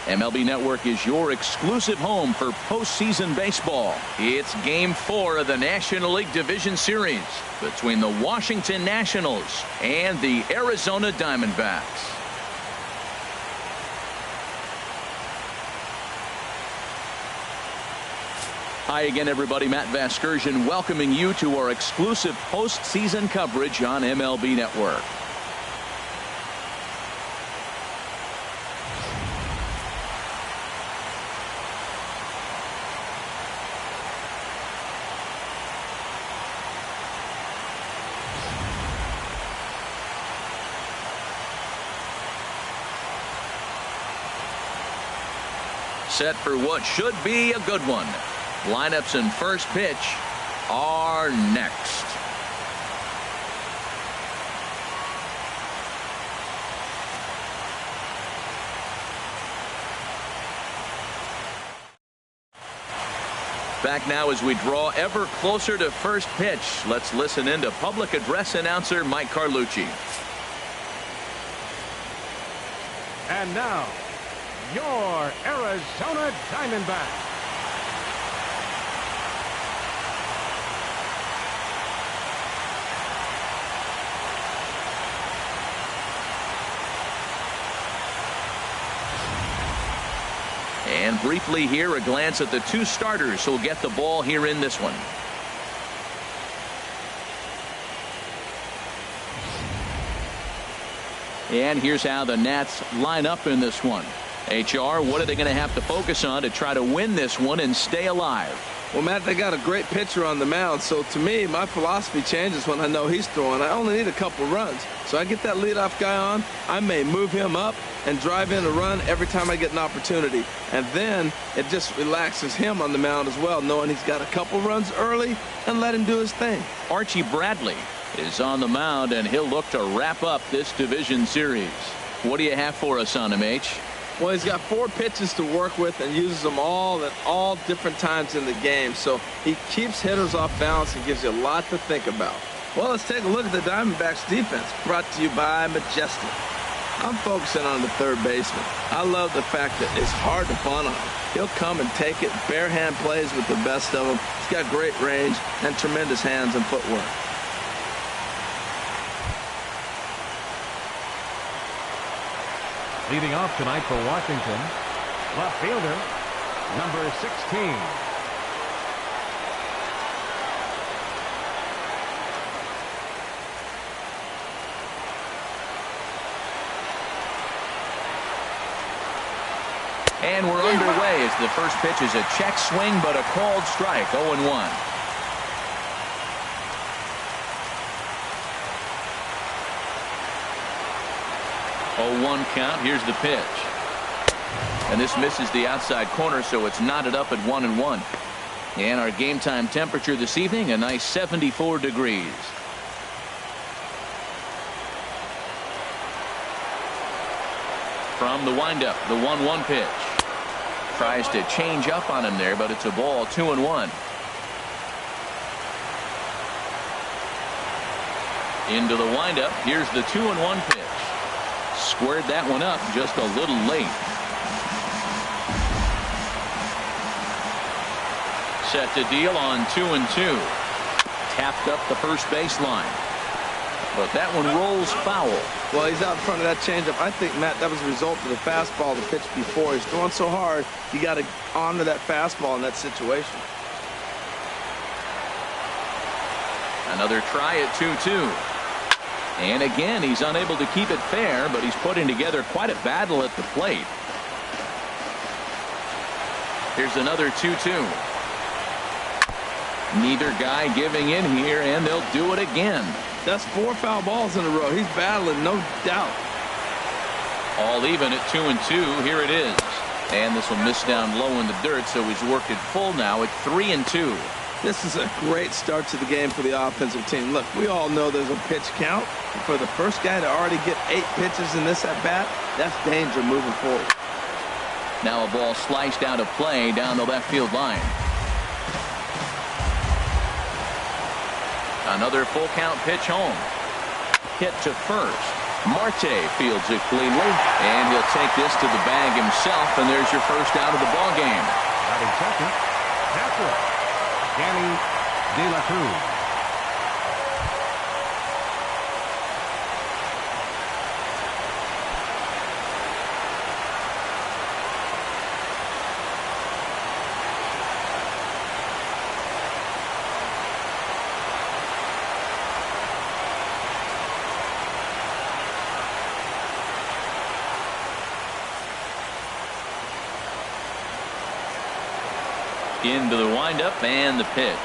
MLB Network is your exclusive home for postseason baseball. It's Game 4 of the National League Division Series between the Washington Nationals and the Arizona Diamondbacks. Hi again, everybody. Matt Vasgersian welcoming you to our exclusive postseason coverage on MLB Network. Set for what should be a good one. Lineups and first pitch are next. Back now as we draw ever closer to first pitch. Let's listen in to public address announcer Mike Carlucci. And now, your Arizona Diamondbacks. And briefly here, a glance at the two starters who'll get the ball here in this one. And here's how the Nats line up in this one. HR, what are they going to have to focus on to try to win this one and stay alive? Well, Matt, they got a great pitcher on the mound, so to me, my philosophy changes when I know he's throwing. I only need a couple runs. So I get that leadoff guy on, I may move him up and drive in a run every time I get an opportunity. And then it just relaxes him on the mound as well, knowing he's got a couple runs early and let him do his thing. Archie Bradley is on the mound, and he'll look to wrap up this division series. What do you have for us on him, H? Well, he's got 4 pitches to work with and uses them all at all different times in the game. So he keeps hitters off balance and gives you a lot to think about. Well, let's take a look at the Diamondbacks defense, brought to you by Majestic. I'm focusing on the third baseman. I love the fact that it's hard to bunt on him. He'll come and take it, bare hand plays with the best of them. He's got great range and tremendous hands and footwork. Leading off tonight for Washington, left fielder, number 16. And we're underway as the first pitch is a check swing, but a called strike, 0-1. Oh, 1 count. Here's the pitch. And this misses the outside corner, so it's knotted up at 1-1. And our game time temperature this evening, a nice 74 degrees. From the windup, the 1-1 pitch. Tries to change up on him there, but it's a ball, 2-1. Into the windup. Here's the 2-1 pitch. Squared that one up just a little late. Set to deal on 2-2. Tapped up the first baseline. But that one rolls foul. Well, he's out in front of that changeup. I think, Matt, that was a result of the fastball the pitch before. He's throwing so hard, you got to honor that fastball in that situation. Another try at 2-2. And again, he's unable to keep it fair, but he's putting together quite a battle at the plate. Here's another 2-2. Neither guy giving in here, and they'll do it again. That's 4 foul balls in a row. He's battling, no doubt. All even at 2-2. Here it is. And this will miss down low in the dirt, so he's worked it full now at 3-2. This is a great start to the game for the offensive team. Look, we all know there's a pitch count. For the first guy to already get 8 pitches in this at-bat, that's danger moving forward. Now a ball sliced out of play down the left field line. Another full count pitch home. Hit to first. Marte fields it cleanly, and he'll take this to the bag himself, and there's your first out of the ball game. Batting second, catcher, Danny De La Cruz. Into the windup and the pitch.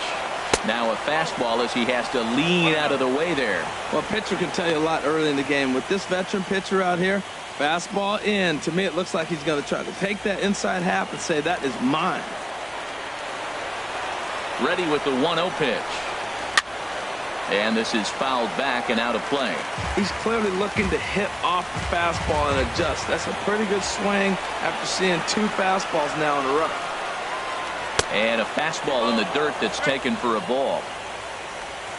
Now a fastball as he has to lean out of the way there. Well, pitcher can tell you a lot early in the game. With this veteran pitcher out here, fastball in. To me, it looks like he's going to try to take that inside half and say, that is mine. Ready with the 1-0 pitch. And this is fouled back and out of play. He's clearly looking to hit off the fastball and adjust. That's a pretty good swing after seeing 2 fastballs now in a row. And a fastball in the dirt that's taken for a ball.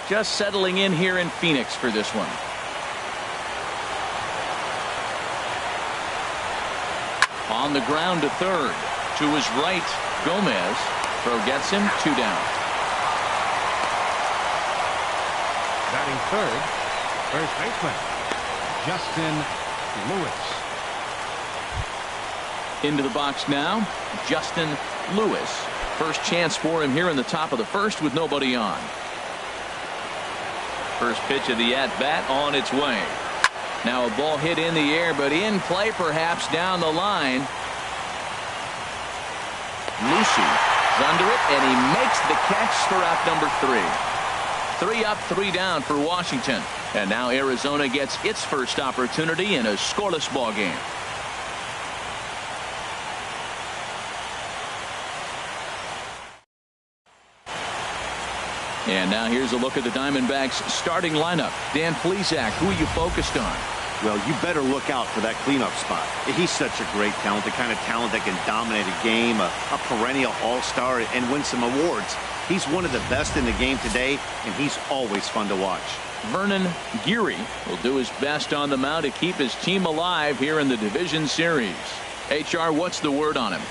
Just settling in here in Phoenix for this one. On the ground to third. To his right, Gomez. Throw gets him, 2 down. Batting third, first baseman, Justin Lewis. Into the box now, Justin Lewis. First chance for him here in the top of the first with nobody on. First pitch of the at-bat on its way. Now a ball hit in the air, but in play perhaps down the line. Lucy is under it, and he makes the catch for out number 3. 3 up, 3 down for Washington. And now Arizona gets its first opportunity in a scoreless ball game. And now here's a look at the Diamondbacks starting lineup. Dan Plesac, who are you focused on? Well, you better look out for that cleanup spot. He's such a great talent, the kind of talent that can dominate a game, a perennial all-star, and win some awards. He's one of the best in the game today, and he's always fun to watch. Vernon Geary will do his best on the mound to keep his team alive here in the division series. HR, what's the word on him?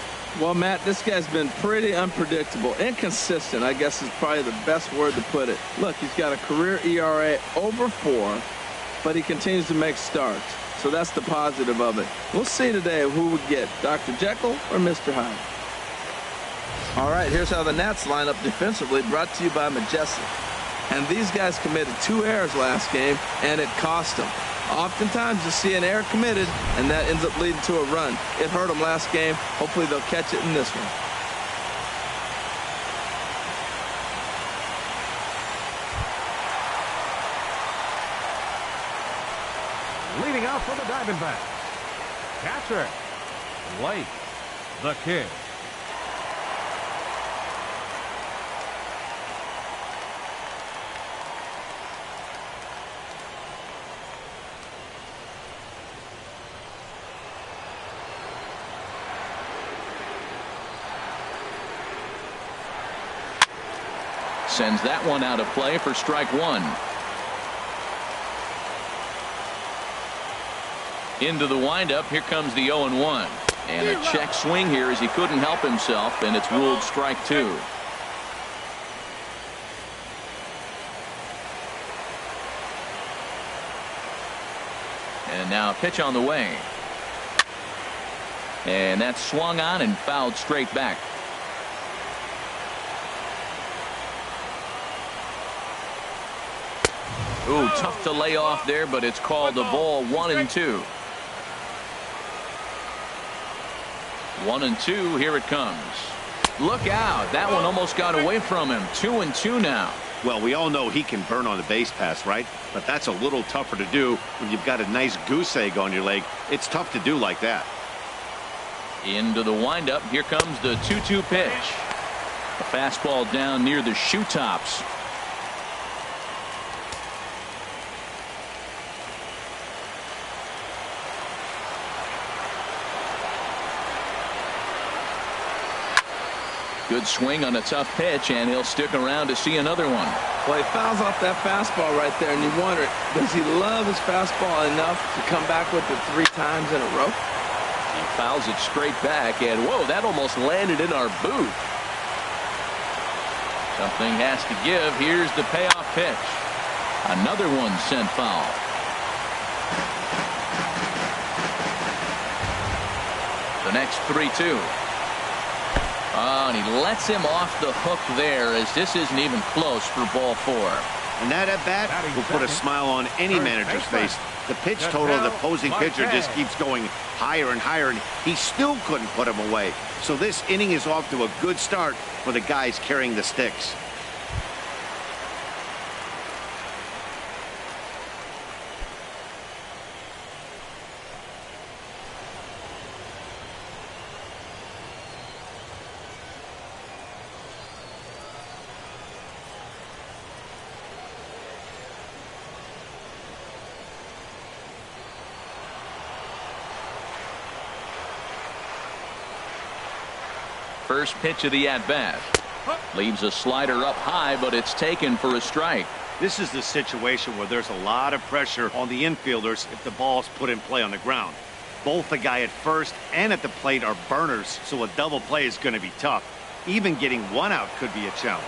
Well, Matt, this guy's been pretty unpredictable. Inconsistent, I guess, is probably the best word to put it. Look, he's got a career ERA over 4, but he continues to make starts. So that's the positive of it. We'll see today who we get, Dr. Jekyll or Mr. Hyde. All right, here's how the Nats line up defensively, brought to you by Majestic. And these guys committed 2 errors last game, and it cost them. Oftentimes you see an error committed, and that ends up leading to a run. It hurt them last game. Hopefully they'll catch it in this one. Leading out for the Diamondbacks, catcher, Blake the Kid. Sends that one out of play for strike 1. Into the windup. Here comes the 0-1. And a check swing here as he couldn't help himself, and it's ruled strike 2. And now a pitch on the way. And that's swung on and fouled straight back. Ooh, tough to lay off there, but it's called the ball. 1-2. 1-2. Here it comes. Look out. That one almost got away from him. 2-2 now. Well, we all know he can burn on the base pass, right? But that's a little tougher to do when you've got a nice goose egg on your leg. It's tough to do like that. Into the windup. Here comes the 2-2 pitch. A fastball down near the shoe tops. Good swing on a tough pitch, and he'll stick around to see another one. Well, he fouls off that fastball right there, and you wonder, does he love his fastball enough to come back with it 3 times in a row? He fouls it straight back, and whoa, that almost landed in our booth. Something has to give. Here's the payoff pitch. Another one sent foul. The next 3-2. Oh, and he lets him off the hook there, as this isn't even close for ball 4. And that at bat will put a smile on any manager's face. The pitch total of the opposing pitcher just keeps going higher and higher, and he still couldn't put him away. So this inning is off to a good start for the guys carrying the sticks. First pitch of the at-bat. Leaves a slider up high, but it's taken for a strike. This is the situation where there's a lot of pressure on the infielders if the ball's put in play on the ground. Both the guy at first and at the plate are burners, so a double play is going to be tough. Even getting one out could be a challenge.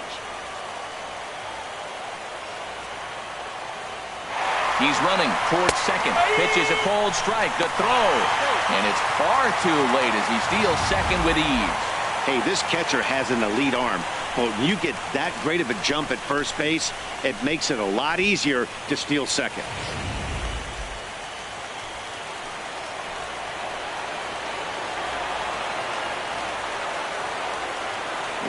He's running towards second. Pitches a cold strike. The throw. And it's far too late as he steals second with ease. Hey, this catcher has an elite arm, but when you get that great of a jump at first base, it makes it a lot easier to steal second.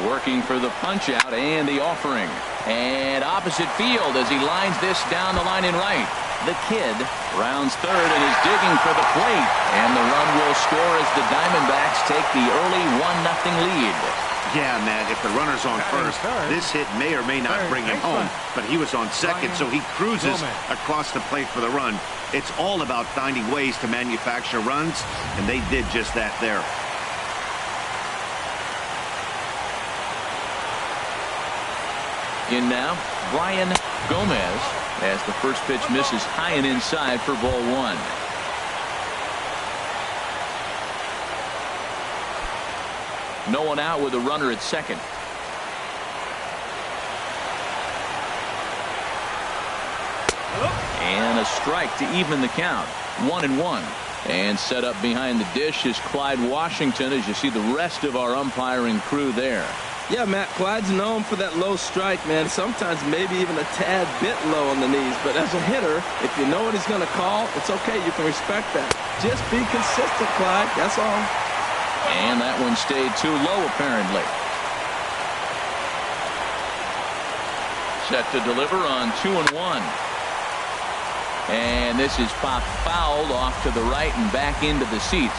Working for the punch out and the offering. And opposite field as he lines this down the line in right. The kid rounds third and is digging for the plate. And the run will score as the Diamondbacks take the early 1-0 lead. Yeah, Matt, if the runner's on first, this hit may or may not bring him home, but he was on second, so he cruises across the plate for the run. It's all about finding ways to manufacture runs, and they did just that there. In now, Brian Gomez, as the first pitch misses high and inside for ball 1. No one out with a runner at second. And a strike to even the count. 1-1. And set up behind the dish is Clyde Washington, as you see the rest of our umpiring crew there. Yeah, Matt, Clyde's known for that low strike, man. Sometimes maybe even a tad bit low on the knees. But as a hitter, if you know what he's going to call, it's okay. You can respect that. Just be consistent, Clyde. That's all. And that one stayed too low, apparently. Set to deliver on 2-1. And this is popped fouled off to the right and back into the seats.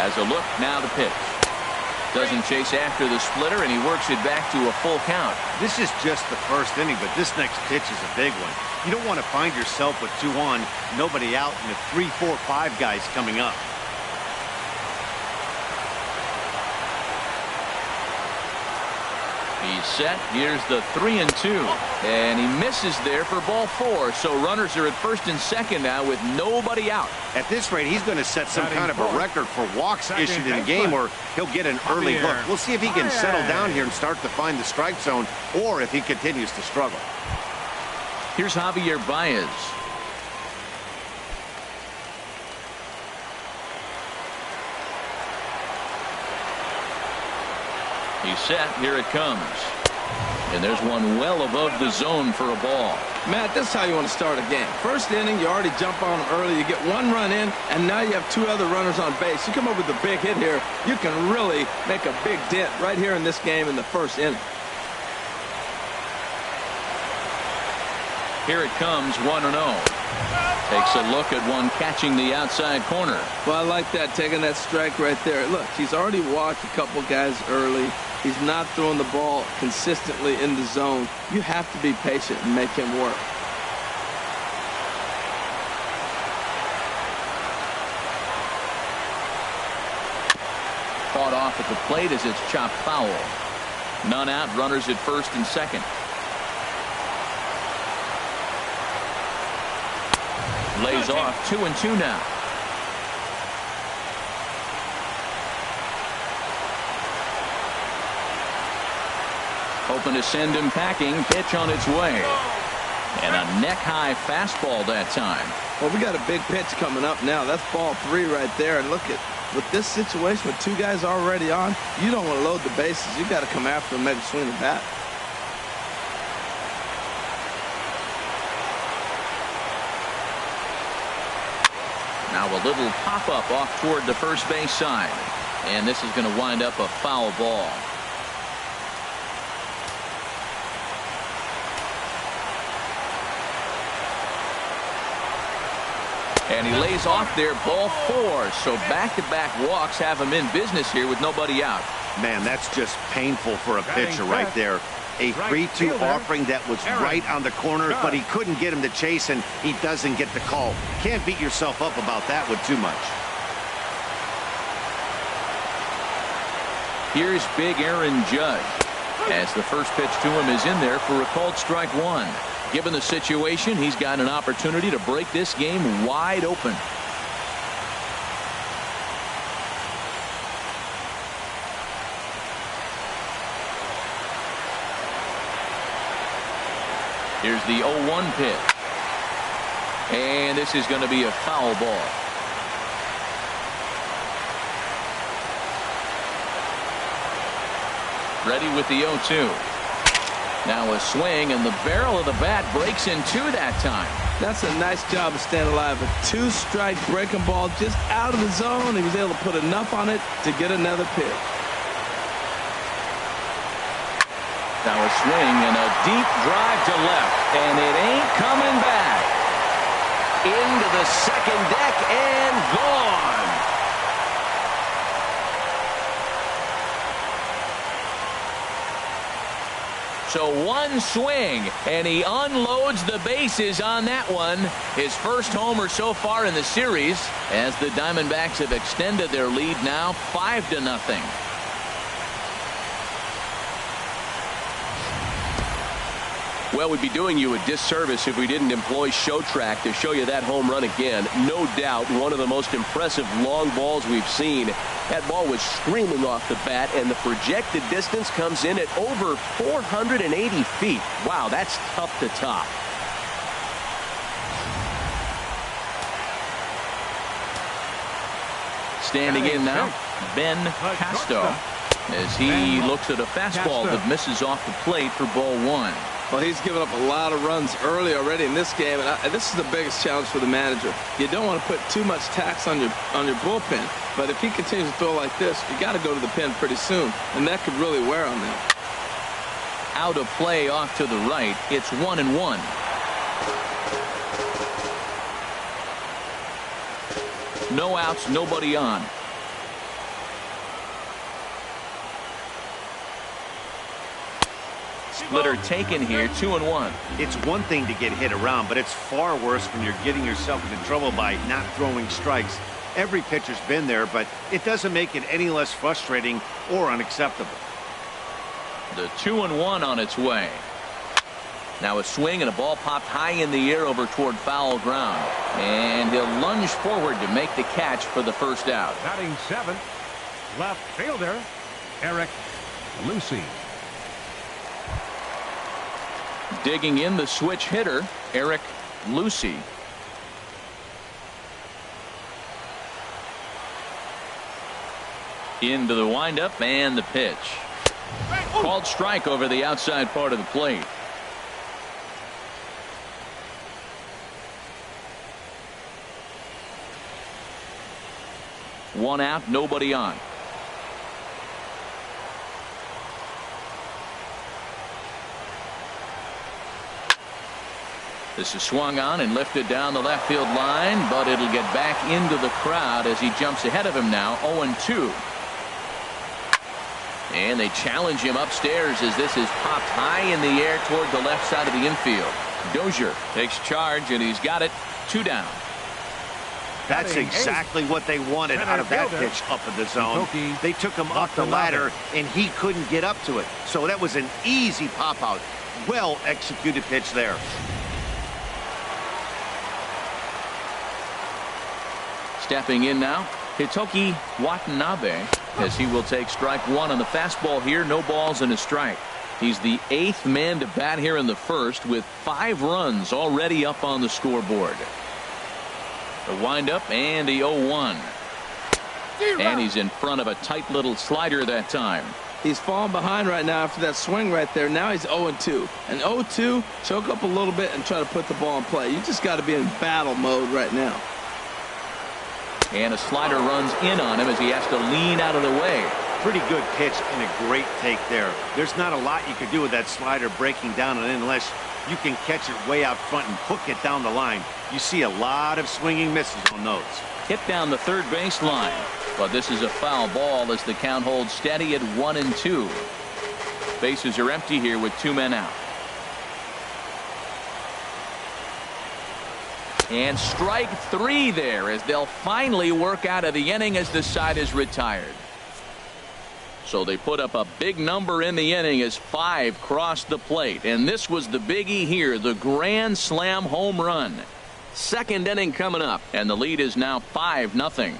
Has a look, now the pitch. Doesn't chase after the splitter, and he works it back to a full count. This is just the first inning, but this next pitch is a big one. You don't want to find yourself with 2 on, nobody out, and the 3, 4, 5 guys coming up. He's set. Here's the 3-2. And he misses there for ball 4. So runners are at first and second now with nobody out. At this rate, he's going to set some kind of a record for walks issued in a game, or he'll get an early hook. We'll see if he can settle down here and start to find the strike zone, or if he continues to struggle. Here's Javier Baez. He's set. Here it comes. And there's one well above the zone for a ball. Matt, this is how you want to start a game. First inning, you already jump on them early. You get 1 run in, and now you have 2 other runners on base. You come up with a big hit here, you can really make a big dent right here in this game in the first inning. Here it comes, 1-0. Takes a look at one catching the outside corner. Well, I like that, taking that strike right there. Look, he's already walked a couple guys early. He's not throwing the ball consistently in the zone. You have to be patient and make him work. fought off at the plate as it's chopped foul. None out, runners at first and second. Lays off 2-2 now. Hoping to send him packing. Pitch on its way. And a neck-high fastball that time. Well, we got a big pitch coming up now. That's ball 3 right there. And look at, with this situation with 2 guys already on, you don't want to load the bases. You got to come after him, make a swing the bat. Now a little pop-up off toward the first base side. And this is going to wind up a foul ball. And he lays off there, ball 4. So back-to-back walks have him in business here with nobody out. Man, that's just painful for a pitcher right there. A 3-2 offering that was right on the corner, but he couldn't get him to chase, and he doesn't get the call. Can't beat yourself up about that one too much. Here's big Aaron Judge as the first pitch to him is in there for a called strike 1. Given the situation, he's got an opportunity to break this game wide open. Here's the 0-1 pitch. And this is going to be a foul ball. Ready with the 0-2. Now a swing, and the barrel of the bat breaks in 2 that time. That's a nice job of staying alive. A 2-strike breaking ball just out of the zone. He was able to put enough on it to get another pitch. Now a swing and a deep drive to left, and it ain't coming back. Into the second deck and gone. So one swing, and he unloads the bases on that one. His first homer so far in the series, as the Diamondbacks have extended their lead now 5-0. Well, we'd be doing you a disservice if we didn't employ Show Track to show you that home run again. No doubt one of the most impressive long balls we've seen. That ball was screaming off the bat, and the projected distance comes in at over 480 feet. Wow, that's tough to top. Standing in now, Ben Casto, as he looks at a fastball that misses off the plate for ball 1. Well, he's given up a lot of runs early already in this game, and this is the biggest challenge for the manager. You don't want to put too much tax on your bullpen, but if he continues to throw like this, you got to go to the pen pretty soon, and that could really wear on them. Out of play off to the right. It's 1-1. No outs, nobody on. Splitter taken here, 2-1. It's one thing to get hit around, but it's far worse when you're getting yourself into trouble by not throwing strikes. Every pitcher's been there, but it doesn't make it any less frustrating or unacceptable. The 2-1 on its way. Now a swing, and a ball popped high in the air over toward foul ground. And he'll lunge forward to make the catch for the first out. Batting 7th, left fielder, Eric Lucy. Digging in the switch hitter, Eric Lucy. Into the windup and the pitch. Called strike over the outside part of the plate. One out, nobody on. This is swung on and lifted down the left field line, but it'll get back into the crowd as he jumps ahead of him now, 0-2. And they challenge him upstairs as this is popped high in the air toward the left side of the infield. Dozier takes charge, and he's got it. 2 down. That's exactly what they wanted out of that pitch up in the zone. They took him up the ladder, and he couldn't get up to it. So that was an easy pop-out. Well-executed pitch there. Stepping in now, Hitoki Watanabe, as he will take strike one on the fastball here. No balls and a strike. He's the 8th man to bat here in the first with 5 runs already up on the scoreboard. The windup and the 0-1. And he's in front of a tight little slider that time. He's falling behind right now after that swing right there. Now he's 0-2. And 0-2, choke up a little bit and try to put the ball in play. You just got to be in battle mode right now. And a slider runs in on him as he has to lean out of the way. Pretty good pitch and a great take there. There's not a lot you could do with that slider breaking down and in unless you can catch it way out front and hook it down the line. You see a lot of swinging misses on those. Hit down the third base line. But this is a foul ball as the count holds steady at 1-2. Bases are empty here with 2 men out. And strike 3 there as they'll finally work out of the inning as the side is retired. So they put up a big number in the inning as 5 crossed the plate. And this was the biggie here, the grand slam home run. Second inning coming up, and the lead is now 5-0.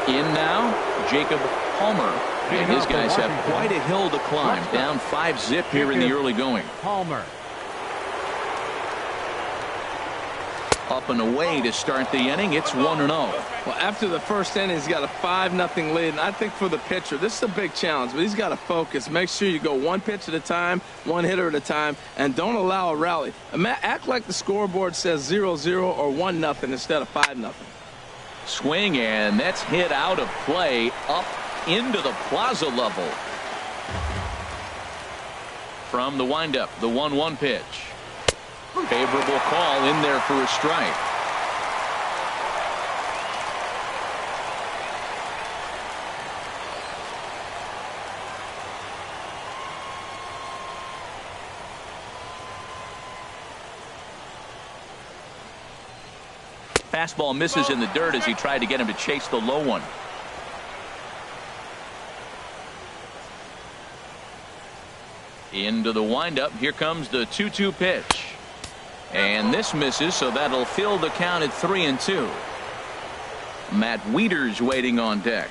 In now, Jacob Palmer. And his guys have quite a hill to climb. Down 5-zip here in the early going. Palmer. Up and away to start the inning. It's 1-0. Well, after the first inning, he's got a 5-0 lead. And I think for the pitcher, this is a big challenge, but he's got to focus. Make sure you go 1 pitch at a time, 1 hitter at a time, and don't allow a rally. Act like the scoreboard says 0-0 or 1-0 instead of 5-0. Swing, and that's hit out of play up into the plaza level. From the windup, the 1-1 pitch. Favorable call in there for a strike. Fastball misses in the dirt as he tried to get him to chase the low one. Into the windup. Here comes the 2-2 pitch. And this misses, so that'll fill the count at 3-2. Matt Wieters waiting on deck.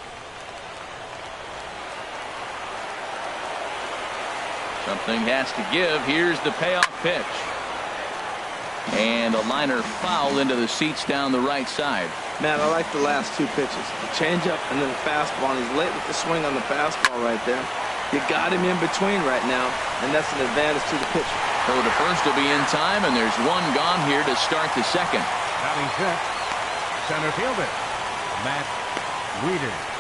Something has to give. Here's the payoff pitch. And a liner foul into the seats down the right side. Man, I like the last 2 pitches. The changeup and then the fastball. And he's late with the swing on the fastball right there. You got him in between right now, and that's an advantage to the pitcher. So the first will be in time, and there's 1 gone here to start the second. Batting fifth, center fielder, Matt Wieters.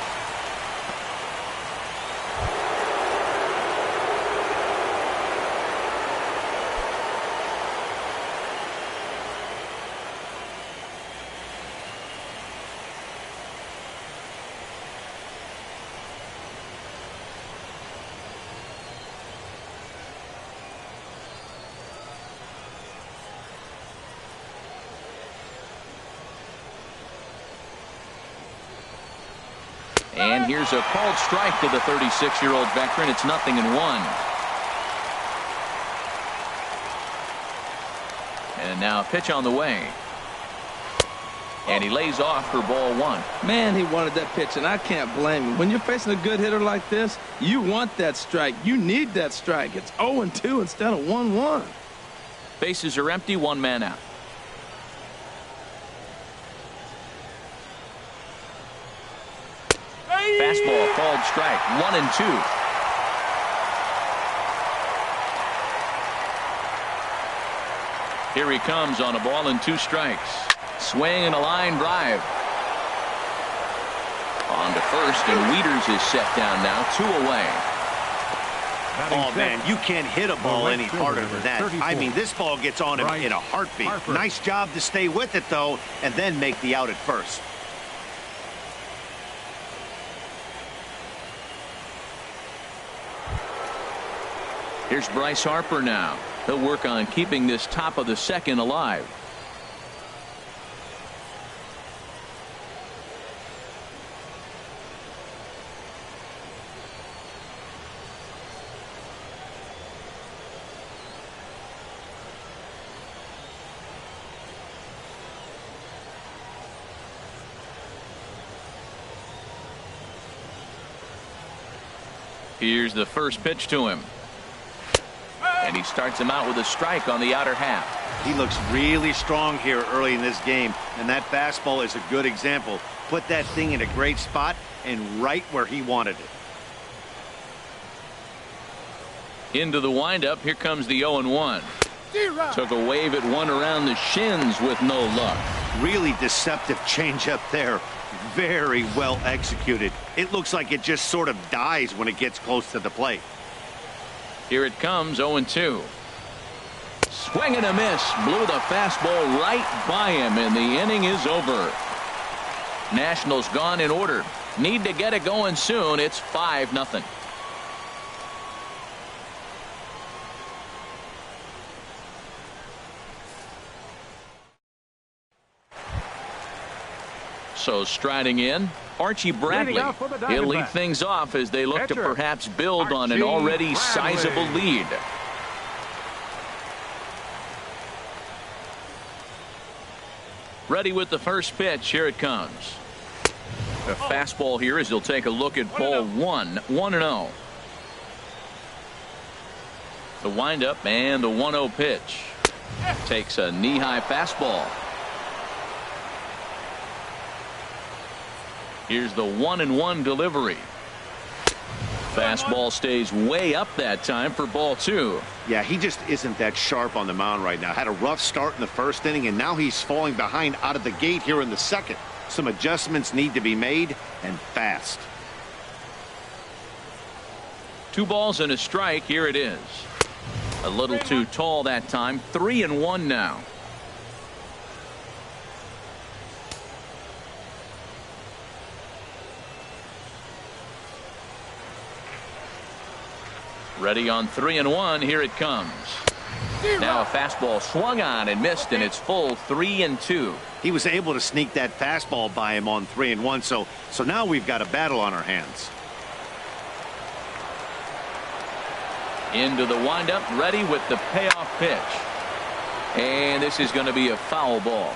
And here's a called strike to the 36-year-old veteran. It's 0-1. And now a pitch on the way. And he lays off for ball 1. Man, he wanted that pitch, and I can't blame him. When you're facing a good hitter like this, you want that strike. You need that strike. It's 0-2 instead of 1-1. Bases are empty, 1 man out. Fastball called strike. 1-2. Here he comes on a ball and 2 strikes. Swing and a line drive. On to first, and Wieters is set down now. 2 away. Oh, man, you can't hit a ball any harder than that. I mean, this ball gets on him in a heartbeat. Nice job to stay with it, though, and then make the out at first. Here's Bryce Harper now. He'll work on keeping this top of the second alive. Here's the first pitch to him. And he starts him out with a strike on the outer half. He looks really strong here early in this game, and that fastball is a good example. Put that thing in a great spot and right where he wanted it. Into the windup. Here comes the 0-1. Took a wave at one around the shins with no luck. Really deceptive changeup there. Very well executed. It looks like it just sort of dies when it gets close to the plate. Here it comes, 0-2. Swing and a miss. Blew the fastball right by him, and the inning is over. Nationals gone in order. Need to get it going soon. It's 5-0. So striding in, Archie Bradley. He'll lead things off as they look to perhaps build on an already sizable lead. Ready with the first pitch. Here it comes. A fastball here as he'll take a look at ball 1. 1-0. The windup and the 1-0 pitch. Takes a knee-high fastball. Here's the 1-1 delivery. Fastball stays way up that time for ball 2. Yeah, he just isn't that sharp on the mound right now. Had a rough start in the first inning, and now he's falling behind out of the gate here in the second. Some adjustments need to be made, and fast. 2 balls and a strike. Here it is. A little too tall that time. 3-1 now. Ready on 3-1. Here it comes. Now a fastball swung on and missed, and it's full 3-2. He was able to sneak that fastball by him on 3-1, so now we've got a battle on our hands. Into the windup, ready with the payoff pitch. And this is going to be a foul ball.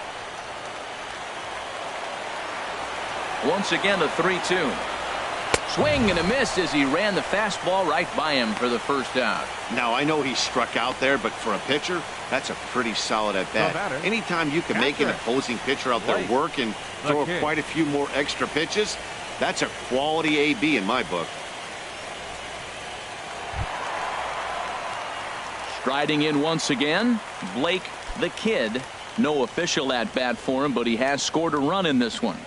Once again, the 3-2. Swing and a miss as he ran the fastball right by him for the first out. Now, I know he struck out there, but for a pitcher, that's a pretty solid at bat. Anytime you can make an opposing pitcher out there work and throw quite a few more extra pitches, that's a quality AB in my book. Striding in once again, Blake the Kid. No official at bat for him, but he has scored a run in this one.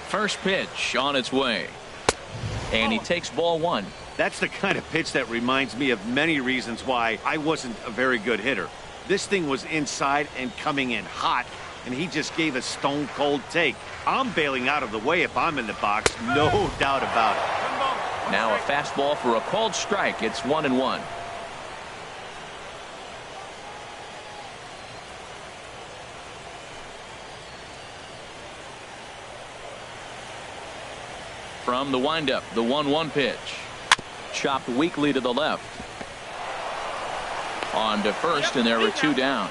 First pitch on its way. And he takes ball 1. That's the kind of pitch that reminds me of many reasons why I wasn't a very good hitter. This thing was inside and coming in hot, and he just gave a stone cold take. I'm bailing out of the way if I'm in the box, no doubt about it. Now a fastball for a called strike. It's 1-1. From the windup, the 1-1 pitch. Chopped weakly to the left. On to first, and there were 2 down.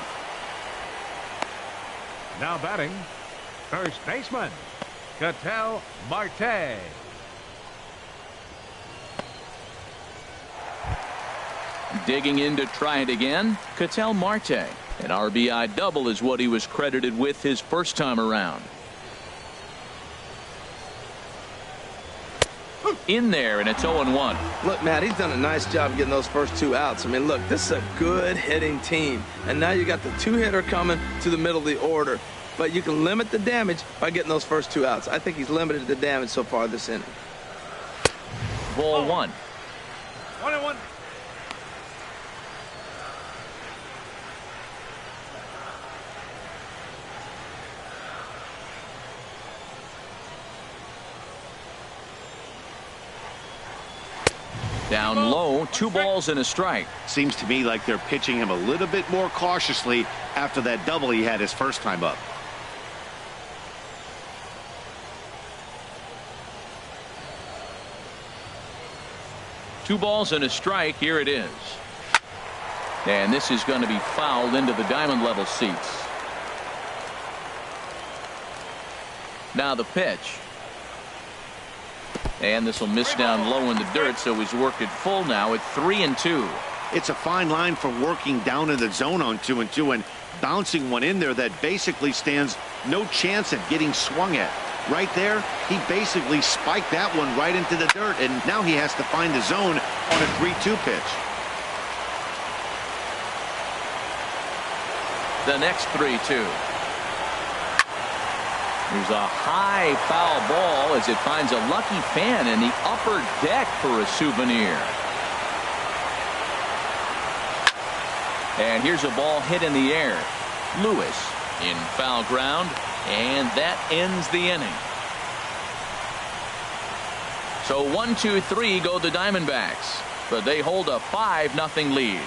Now batting, first baseman, Ketel Marte. Digging in to try it again, Ketel Marte. An RBI double is what he was credited with his first time around. In there, and it's 0-1. Look, Matt, he's done a nice job getting those first 2 outs. I mean, look, this is a good hitting team. And now you got the 2-hitter coming to the middle of the order. But you can limit the damage by getting those first 2 outs. I think he's limited the damage so far this inning. Ball 1. 1-1. Down low, 2 balls and a strike. Seems to me like they're pitching him a little bit more cautiously after that double he had his first time up. Two balls and a strike. Here it is. And this is going to be fouled into the diamond level seats. Now the pitch. And this will miss down low in the dirt, so he's worked it full now at 3-2. It's a fine line for working down in the zone on 2-2 and bouncing one in there that basically stands no chance at getting swung at. Right there, he basically spiked that one right into the dirt, and now he has to find the zone on a 3-2 pitch. The next 3-2. There's a high foul ball as it finds a lucky fan in the upper deck for a souvenir. And here's a ball hit in the air. Lewis in foul ground, and that ends the inning. So 1-2-3 go the Diamondbacks, but they hold a 5-0 lead.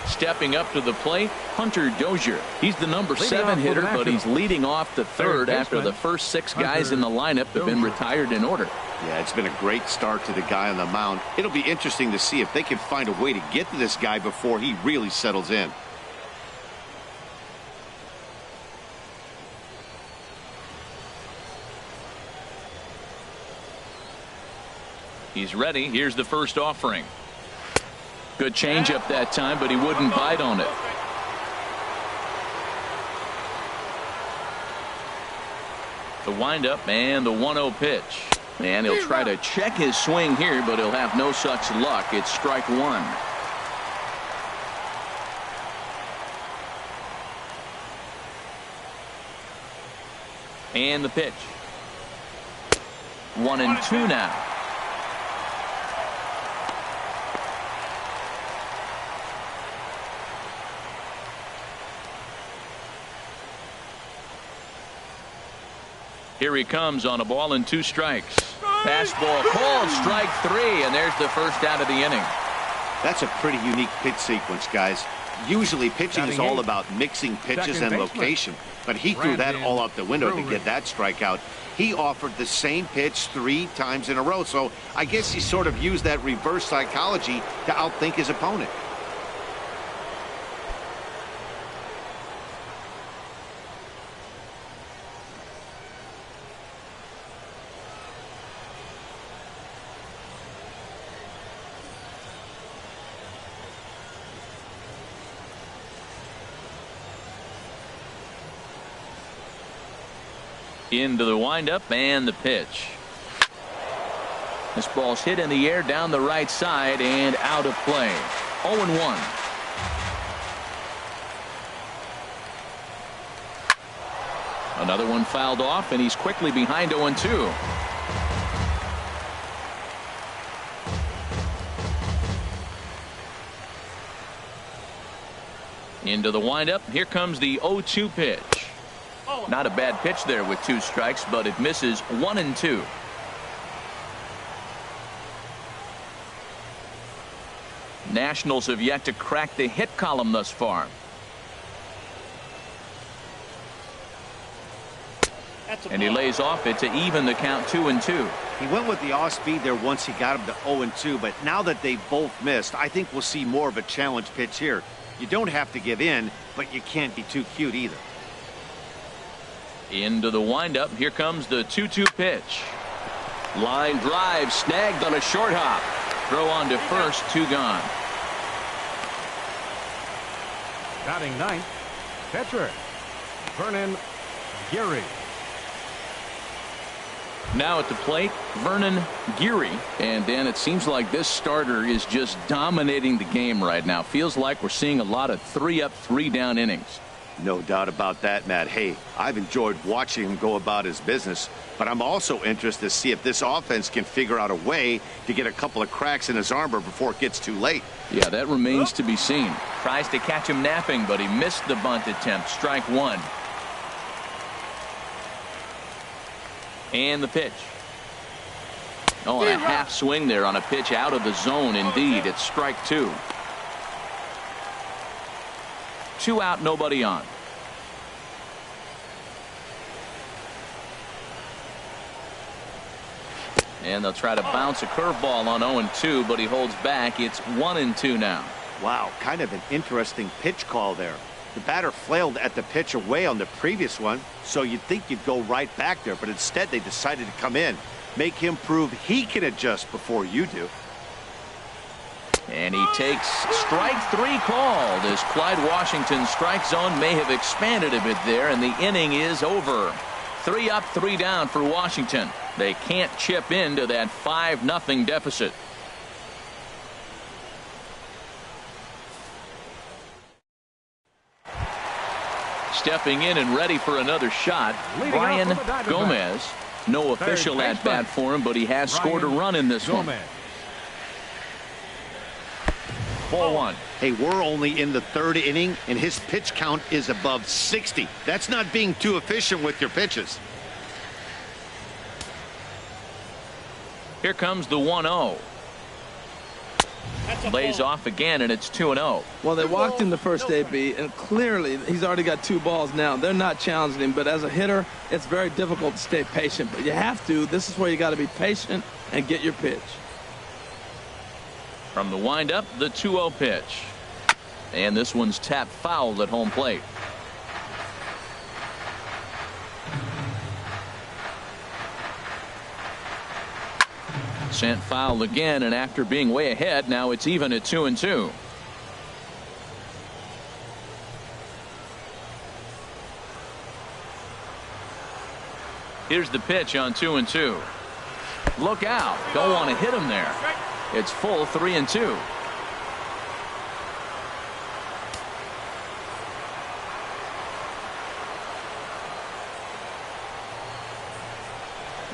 Stepping up to the plate, Hunter Dozier. He's the number 7 hitter, but he's leading off the third after the first 6 guys in the lineup have been retired in order. Yeah, it's been a great start to the guy on the mound. It'll be interesting to see if they can find a way to get to this guy before he really settles in. He's ready. Here's the first offering. Good changeup that time, but he wouldn't bite on it. The windup and the 1-0 pitch. And he'll try to check his swing here, but he'll have no such luck. It's strike 1. And the pitch. 1-2 now. Here he comes on a ball and 2 strikes. Fastball called, strike 3, and there's the first out of the inning. That's a pretty unique pitch sequence, guys. Usually pitching is all about mixing pitches and location, but he threw that all out the window to get that strikeout. He offered the same pitch 3 times in a row, so I guess he sort of used that reverse psychology to outthink his opponent. Into the windup and the pitch. This ball's hit in the air down the right side and out of play. 0-1. Another one fouled off, and he's quickly behind 0-2. Into the windup. Here comes the 0-2 pitch. Not a bad pitch there with 2 strikes, but it misses. 1-2. Nationals have yet to crack the hit column thus far. And he lays off it to even the count 2-2. He went with the off speed there once he got him to 0-2, but now that they've both missed, I think we'll see more of a challenge pitch here. You don't have to give in, but you can't be too cute either. Into the windup. Here comes the 2-2 pitch. Line drive snagged on a short hop. Throw on to first, 2 gone. Batting 9th, pitcher Vernon Geary. Now at the plate, Vernon Geary. And Dan, it seems like this starter is just dominating the game right now. Feels like we're seeing a lot of 3-up, 3-down innings. No doubt about that, Matt. Hey, I've enjoyed watching him go about his business, but I'm also interested to see if this offense can figure out a way to get a couple of cracks in his armor before it gets too late. Yeah, that remains to be seen. Tries to catch him napping, but he missed the bunt attempt. Strike 1. And the pitch. Oh, and a half swing there on a pitch out of the zone. Indeed, it's strike 2. 2 out, nobody on. And they'll try to bounce a curveball on 0-2, but he holds back. It's 1-2 now. Wow, kind of an interesting pitch call there. The batter flailed at the pitch away on the previous one, so you'd think you'd go right back there, but instead they decided to come in. Make him prove he can adjust before you do. And he takes strike 3 called as Clyde Washington's strike zone may have expanded a bit there, and the inning is over. 3 up, 3 down for Washington. They can't chip into that 5-0 deficit. Stepping in and ready for another shot, Brian Gomez. No official at bat for him, but he has scored a run in this one. Ball 1. Hey, we're only in the 3rd inning, and his pitch count is above 60. That's not being too efficient with your pitches. Here comes the 1-0. Lays off again, and it's 2-0. Well, they walked him the first AB, and clearly he's already got 2 balls now. They're not challenging him, but as a hitter, it's very difficult to stay patient. But you have to. This is where you got to be patient and get your pitch. From the windup, the 2-0 pitch. And this one's tapped foul at home plate. Sent foul again, and after being way ahead, now it's even at 2-2. Here's the pitch on 2-2. Look out. Don't want to hit him there. It's full 3-2.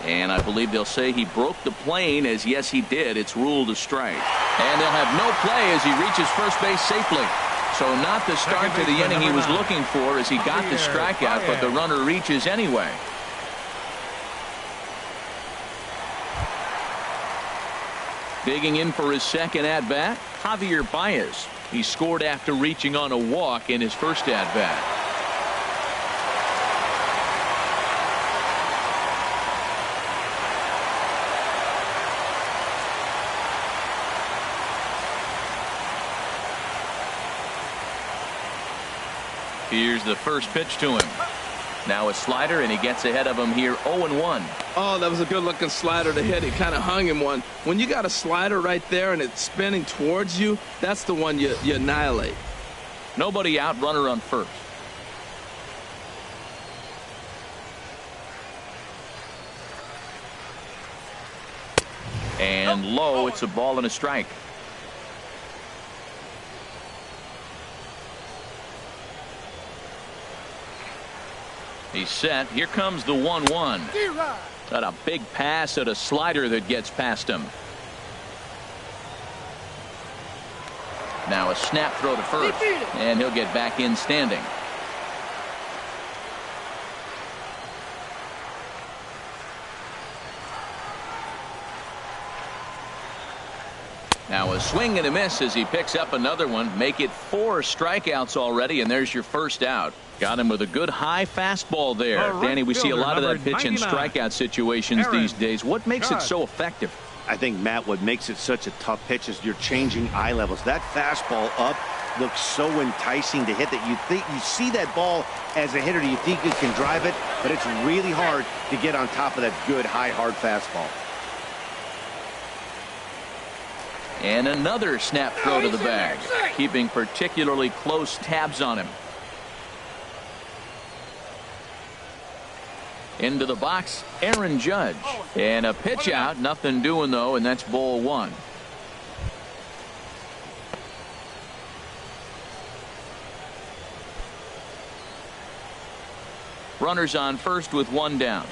And I believe they'll say he broke the plane, as yes he did. It's ruled a strike. And they'll have no play as he reaches first base safely. So not the start to the inning he was looking for as he got the strikeout, but the runner reaches anyway. Digging in for his second at-bat, Javier Baez. He scored after reaching on a walk in his first at-bat. Here's the first pitch to him. Now a slider, and he gets ahead of him here 0-1. Oh, that was a good-looking slider to hit. He kind of hung him one. When you got a slider right there and it's spinning towards you, that's the one you annihilate. Nobody out, runner on first. And low, it's a ball and a strike. He's set. Here comes the 1-1. Got a big pass at a slider that gets past him. Now a snap throw to first, and he'll get back in standing. Now a swing and a miss as he picks up another one. Make it 4 strikeouts already, and there's your first out. Got him with a good high fastball there. Danny, we see a lot of that pitch in strikeout situations these days. What makes it so effective? I think, Matt, what makes it such a tough pitch is you're changing eye levels. That fastball up looks so enticing to hit that you see that ball as a hitter, you think you can drive it, but it's really hard to get on top of that good high hard fastball. And another snap throw to the bag, keeping particularly close tabs on him. Into the box, Aaron Judge. And a pitch out, nothing doing though, and that's ball 1. Runners on first with 1 down.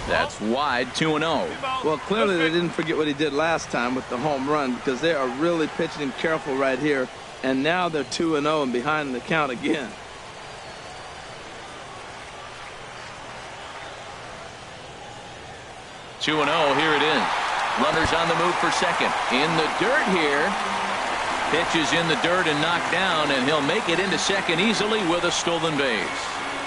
That's wide, 2-0. Well, clearly they didn't forget what he did last time with the home run, because they are really pitching him careful right here. And now they're 2-0 and behind the count again. Here it is. Runners on the move for second. In the dirt here. Pitch is in the dirt and knocked down, and he'll make it into second easily with a stolen base.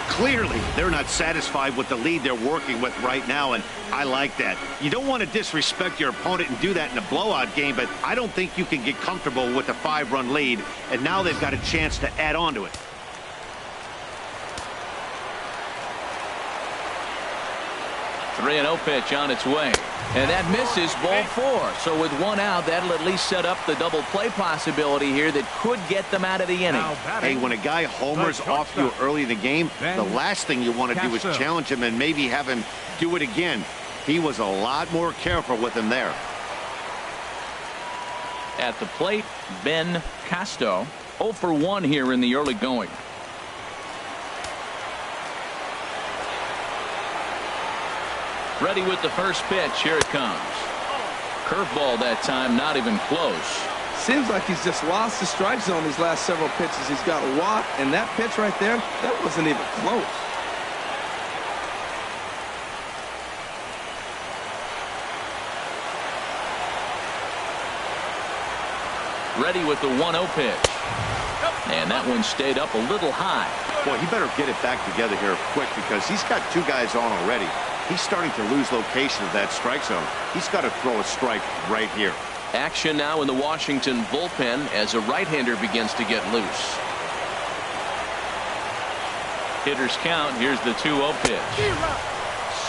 Clearly, they're not satisfied with the lead they're working with right now, and I like that. You don't want to disrespect your opponent and do that in a blowout game, but I don't think you can get comfortable with a 5-run lead, and now they've got a chance to add on to it. The 3-0 pitch on its way. And that misses, ball 4. So with 1 out, that'll at least set up the double play possibility here that could get them out of the inning. Hey, when a guy homers off you early in the game, the last thing you want to do is challenge him and maybe have him do it again. He was a lot more careful with him there. At the plate, Ben Casto. 0 for 1 here in the early going. Ready with the first pitch. Here it comes. Curveball that time, not even close. Seems like he's just lost the strike zone these last several pitches. He's got a walk, and that pitch right there, that wasn't even close. Ready with the 1-0 pitch. And that one stayed up a little high. Boy, he better get it back together here quick because he's got 2 guys on already. He's starting to lose location of that strike zone. He's got to throw a strike right here. Action now in the Washington bullpen as a right-hander begins to get loose. Hitters count. Here's the 2-0 pitch.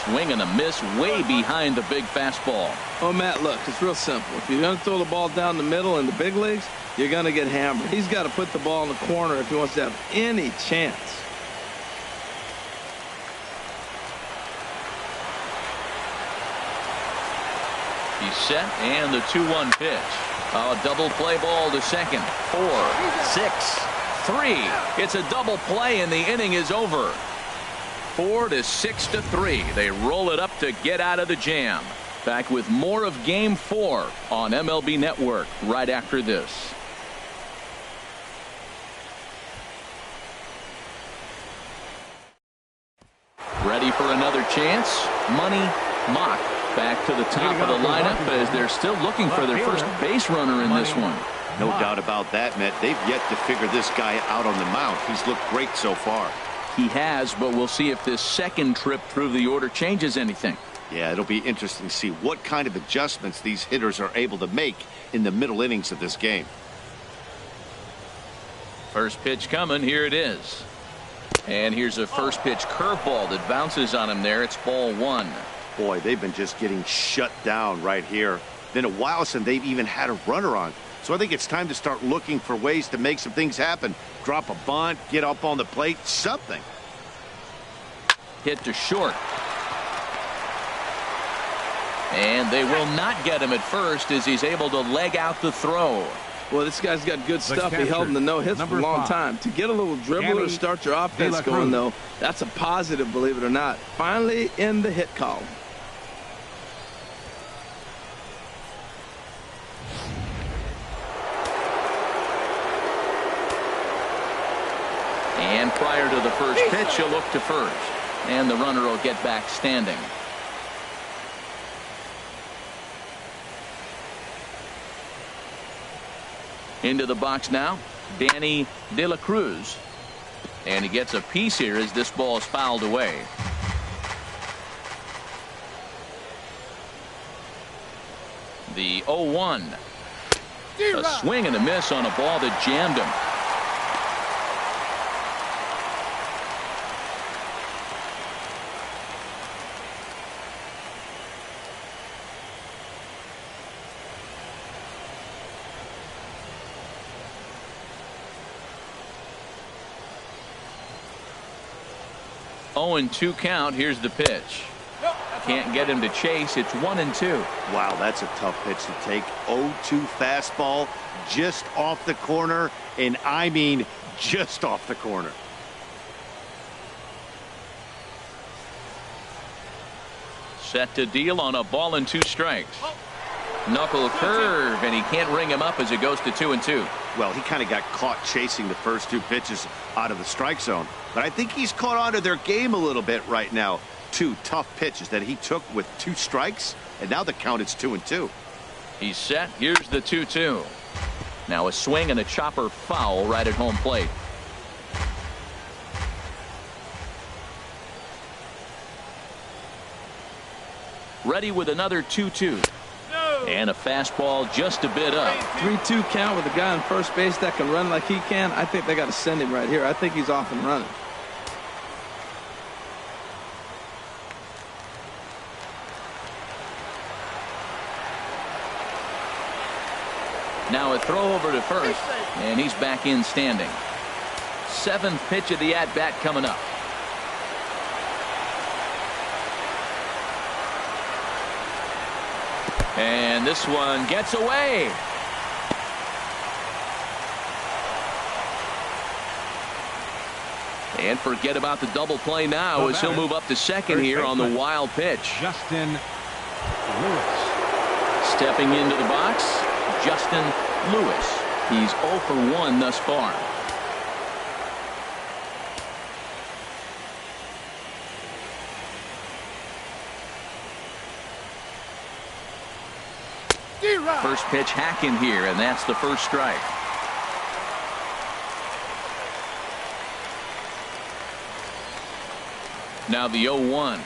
Swing and a miss way behind the big fastball. Oh, Matt, look, it's real simple. If you're going to throw the ball down the middle in the big leagues, you're going to get hammered. He's got to put the ball in the corner if he wants to have any chance. He's set, and the 2-1 pitch. A double play ball to second. 4, 6, 3. It's a double play, and the inning is over. 4 to 6 to 3. They roll it up to get out of the jam. Back with more of Game 4 on MLB Network right after this. Ready for another chance? Money Mock back to the top of the lineup as they're still looking for their first base runner in this one. No doubt about that, Matt. They've yet to figure this guy out on the mound. He's looked great so far. He has, but we'll see if this second trip through the order changes anything. Yeah, it'll be interesting to see what kind of adjustments these hitters are able to make in the middle innings of this game. First pitch coming. Here it is. And here's a first pitch curveball that bounces on him there. It's ball 1. Boy, they've been just getting shut down right here. Been a while since they've even had a runner on. So I think it's time to start looking for ways to make some things happen. Drop a bunt, get up on the plate, something. Hit to short. And they will not get him at first as he's able to leg out the throw. Well, this guy's got good stuff. He held him to no hits for a long time. To get a little dribbler to start your offense going, though, that's a positive, believe it or not. Finally in the hit column. And prior to the first pitch, he'll look to first. And the runner will get back standing. Into the box now, Danny De La Cruz. And he gets a piece here as this ball is fouled away. The 0-1. A swing and a miss on a ball that jammed him. And 2 count. Here's the pitch. Can't get him to chase. It's 1-2. Wow, that's a tough pitch to take. 0-2 fastball just off the corner, and I mean just off the corner. Set to deal on a ball and 2 strikes. Knuckle curve, and he can't ring him up as it goes to 2-2. Well, he kind of got caught chasing the first 2 pitches out of the strike zone. But I think he's caught on to their game a little bit right now. 2 tough pitches that he took with 2 strikes, and now the count is 2-2. He's set. Here's the 2-2. Now a swing and a chopper foul right at home plate. Ready with another 2-2. And a fastball just a bit up. 3-2 count with a guy on first base that can run like he can. I think they got to send him right here. I think he's off and running. Now a throw over to first, and he's back in standing. 7th pitch of the at-bat coming up. And this one gets away. And forget about the double play now as he'll move up to second here on the wild pitch. Justin Lewis. Stepping into the box, Justin Lewis. He's 0 for 1 thus far. First pitch hacking here, and that's the first strike. Now the 0-1.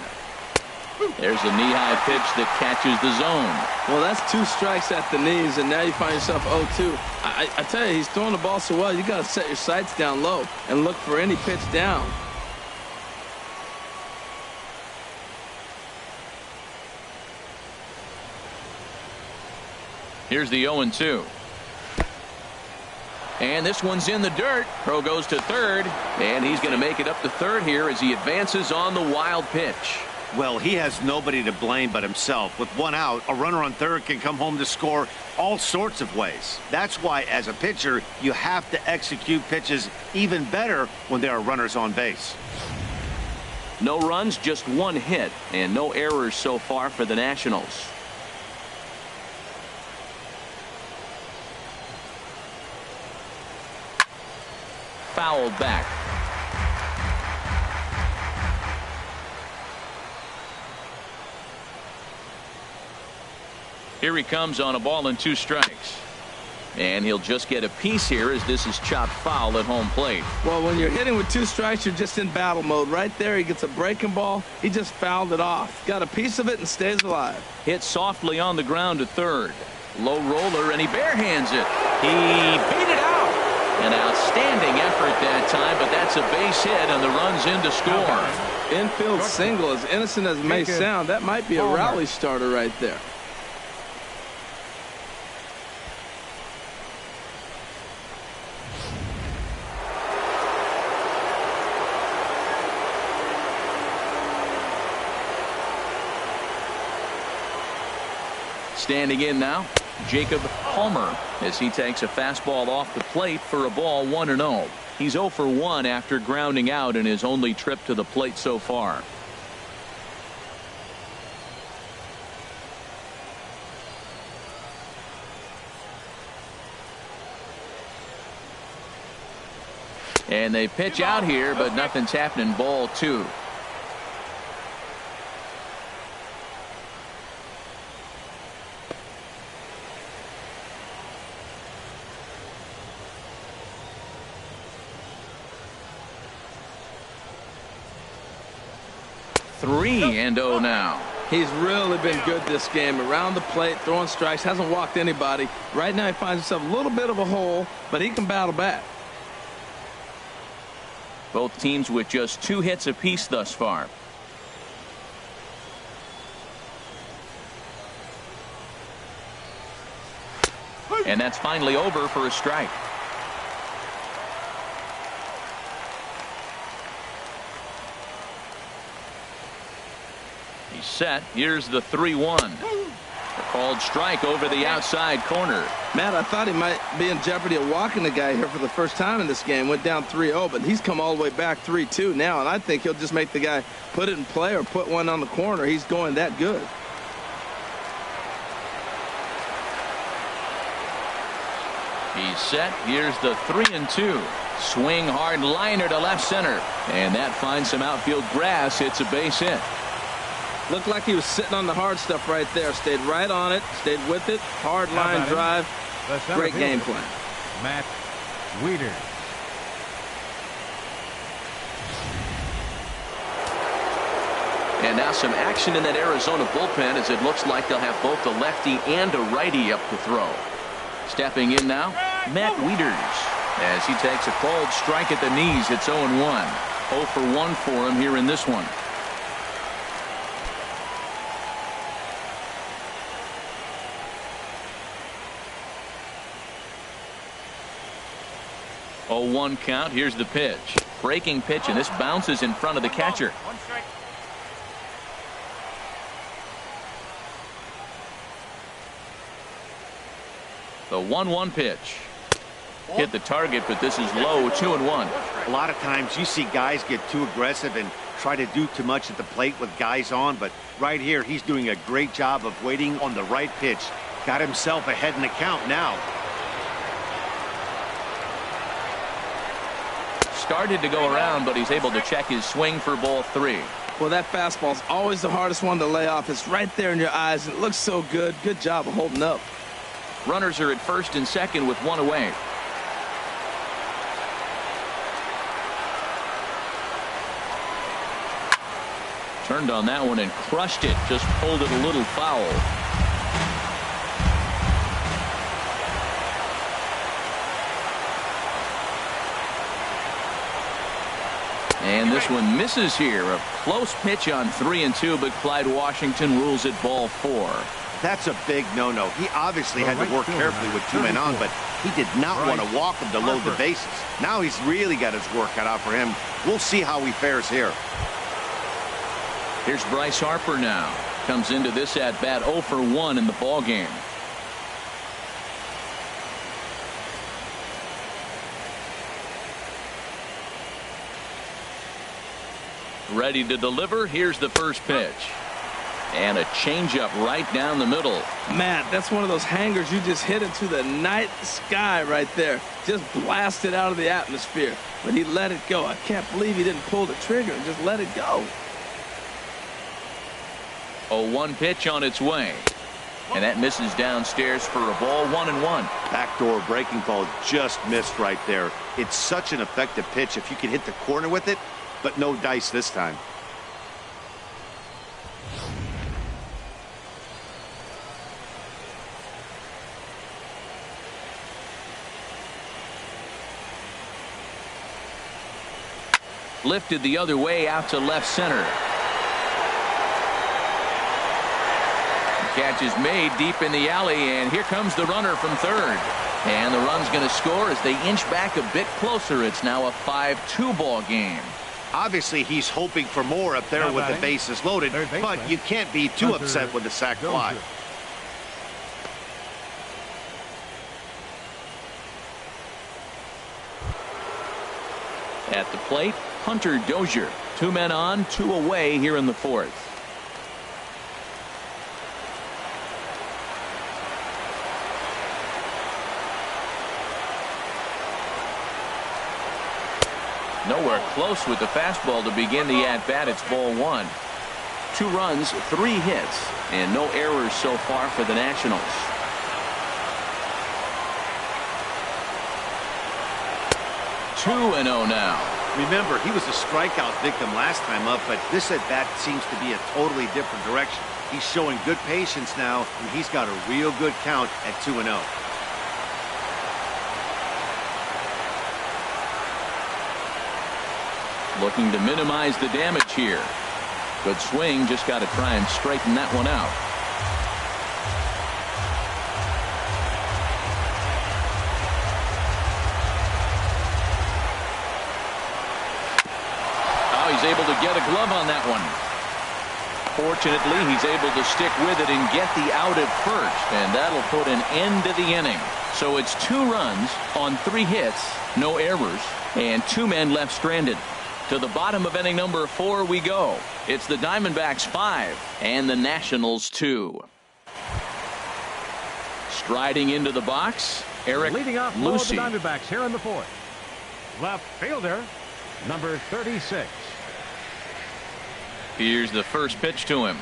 There's a knee-high pitch that catches the zone. Well, that's 2 strikes at the knees, and now you find yourself 0-2. I tell you, he's throwing the ball so well, you got to set your sights down low and look for any pitch down. Here's the 0-2. And this one's in the dirt. Pro goes to third, and he's going to make it up to third here as he advances on the wild pitch. Well, he has nobody to blame but himself. With 1 out, a runner on third can come home to score all sorts of ways. That's why, as a pitcher, you have to execute pitches even better when there are runners on base. No runs, just 1 hit, and no errors so far for the Nationals. Fouled back. Here he comes on a ball and 2 strikes. And he'll just get a piece here as this is chopped foul at home plate. Well, when you're hitting with 2 strikes, you're just in battle mode. Right there, he gets a breaking ball. He just fouled it off. Got a piece of it and stays alive. Hit softly on the ground to third. Low roller, and he barehands it. He beat it out. An outstanding effort that time, but that's a base hit, and the run's in to score. Infield single, as innocent as it may sound, that might be a rally starter right there. Standing in now, Jacob Palmer, as he takes a fastball off the plate for a ball 1-0. He's 0 for 1 after grounding out in his only trip to the plate so far. And they pitch out here, but nothing's happening. Ball 2. Three and 0 now. He's really been good this game. Around the plate, throwing strikes, hasn't walked anybody. Right now he finds himself a little bit of a hole, but he can battle back. Both teams with just 2 hits apiece thus far. And that's finally over for a strike. He's set. Here's the 3-1. A called strike over the outside corner. Matt, I thought he might be in jeopardy of walking the guy here for the first time in this game. Went down 3-0, but he's come all the way back 3-2 now, and I think he'll just make the guy put it in play or put one on the corner. He's going that good. He's set. Here's the 3-2. Swing hard liner to left center, and that finds some outfield grass. Hits a base hit. Looked like he was sitting on the hard stuff right there. Stayed right on it. Stayed with it. Hard line drive. Great game plan. Matt Wieters. And now some action in that Arizona bullpen, as it looks like they'll have both a lefty and a righty up to throw. Stepping in now, Matt Wieters, as he takes a cold strike at the knees. It's 0-1. 0 for 1 for him here in this one. Oh, 1 count. Here's the pitch. Breaking pitch, and this bounces in front of the catcher. The 1-1 pitch. Hit the target, but this is low. 2-1. A lot of times you see guys get too aggressive and try to do too much at the plate with guys on, but right here he's doing a great job of waiting on the right pitch. Got himself ahead in the count now. Started to go around, but he's able to check his swing for ball 3. Well, that fastball's always the hardest one to lay off. It's right there in your eyes, and it looks so good. Good job of holding up. Runners are at first and second with 1 away. Turned on that one and crushed it. Just pulled it a little foul. And this one misses here. A close pitch on 3-2, but Clyde Washington rules it ball 4. That's a big no-no. He obviously had to work carefully with 2 men on, but he did not want to walk him to load the bases. Now he's really got his work cut out for him. We'll see how he fares here. Here's Bryce Harper now. Comes into this at-bat 0 for 1 in the ballgame. Ready to deliver. Here's the first pitch. And a changeup right down the middle. Matt, that's one of those hangers you just hit into the night sky right there. Just blasted out of the atmosphere. But he let it go. I can't believe he didn't pull the trigger and just let it go. 0-1 pitch on its way. And that misses downstairs for a ball. 1-1. Backdoor breaking ball just missed right there. It's such an effective pitch if you can hit the corner with it, but no dice this time. Lifted the other way out to left center. The catch is made deep in the alley, and here comes the runner from third. And the run's going to score as they inch back a bit closer. It's now a 5-2 ball game. Obviously, he's hoping for more up there with the bases loaded, but you can't be too upset with the sac fly. At the plate, Hunter Dozier. 2 men on, 2 away here in the 4th. Nowhere close with the fastball to begin the at-bat. It's ball 1. 2 runs, 3 hits, and no errors so far for the Nationals. 2-0 now. Remember, he was a strikeout victim last time up, but this at-bat seems to be a totally different direction. He's showing good patience now, and he's got a real good count at 2-0. Looking to minimize the damage here. Good swing, just got to try and straighten that one out. Oh, he's able to get a glove on that one. Fortunately, he's able to stick with it and get the out at first, and that'll put an end to the inning. So it's 2 runs on 3 hits, no errors, and 2 men left stranded. To the bottom of inning number 4 we go. It's the Diamondbacks 5 and the Nationals 2. Striding into the box, Eric leading off Lucy. The Diamondbacks here in the 4th. Left fielder, number 36. Here's the first pitch to him.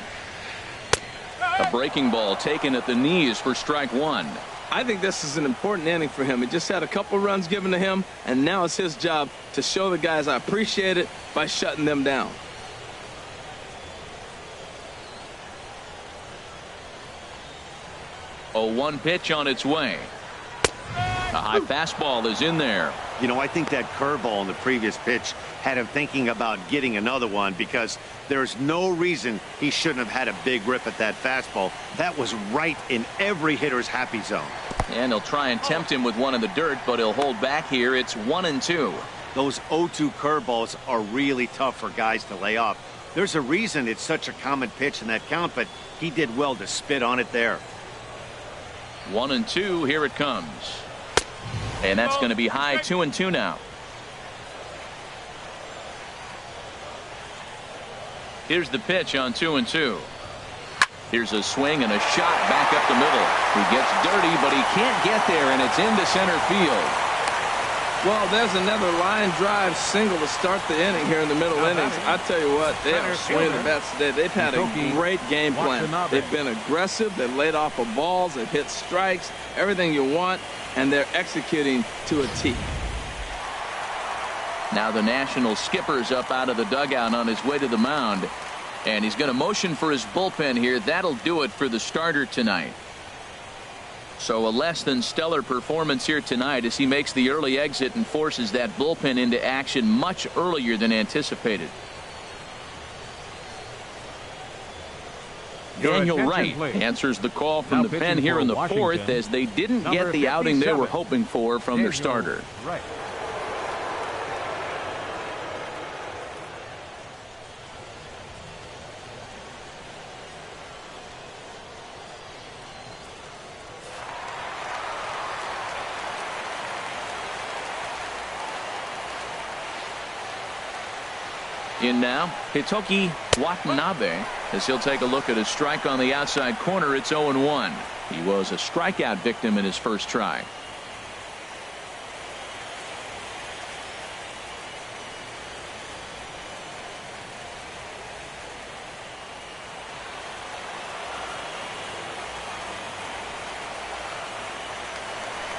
A breaking ball taken at the knees for strike 1. I think this is an important inning for him. He just had a couple runs given to him, and now it's his job to show the guys I appreciate it by shutting them down. 0-1 pitch on its way. A high fastball is in there. You know, I think that curveball in the previous pitch had him thinking about getting another one, because there's no reason he shouldn't have had a big rip at that fastball. That was right in every hitter's happy zone. And he'll try and tempt him with one in the dirt, but he'll hold back here. It's 1-2. Those 0-2 curveballs are really tough for guys to lay off. There's a reason it's such a common pitch in that count, but he did well to spit on it there. 1-2. Here it comes. And that's going to be high. 2-2 now. Here's the pitch on 2-2. Here's a swing and a shot back up the middle. He gets dirty, but he can't get there, and it's into center field. Well, there's another line drive single to start the inning here in the middle innings. I tell you what, they are swinging the bats today. They've had a great game plan. They've been aggressive. They've laid off of balls. They've hit strikes, everything you want, and they're executing to a T. Now the National skipper's up out of the dugout on his way to the mound. And he's going to motion for his bullpen here. That'll do it for the starter tonight. So a less than stellar performance here tonight as he makes the early exit and forces that bullpen into action much earlier than anticipated. Daniel Wright answers the call from the pen here in the fourth, as they didn't get the outing they were hoping for from their starter. Right. In now, Hitoki Watanabe, as he'll take a look at a strike on the outside corner. It's 0-1. He was a strikeout victim in his first try.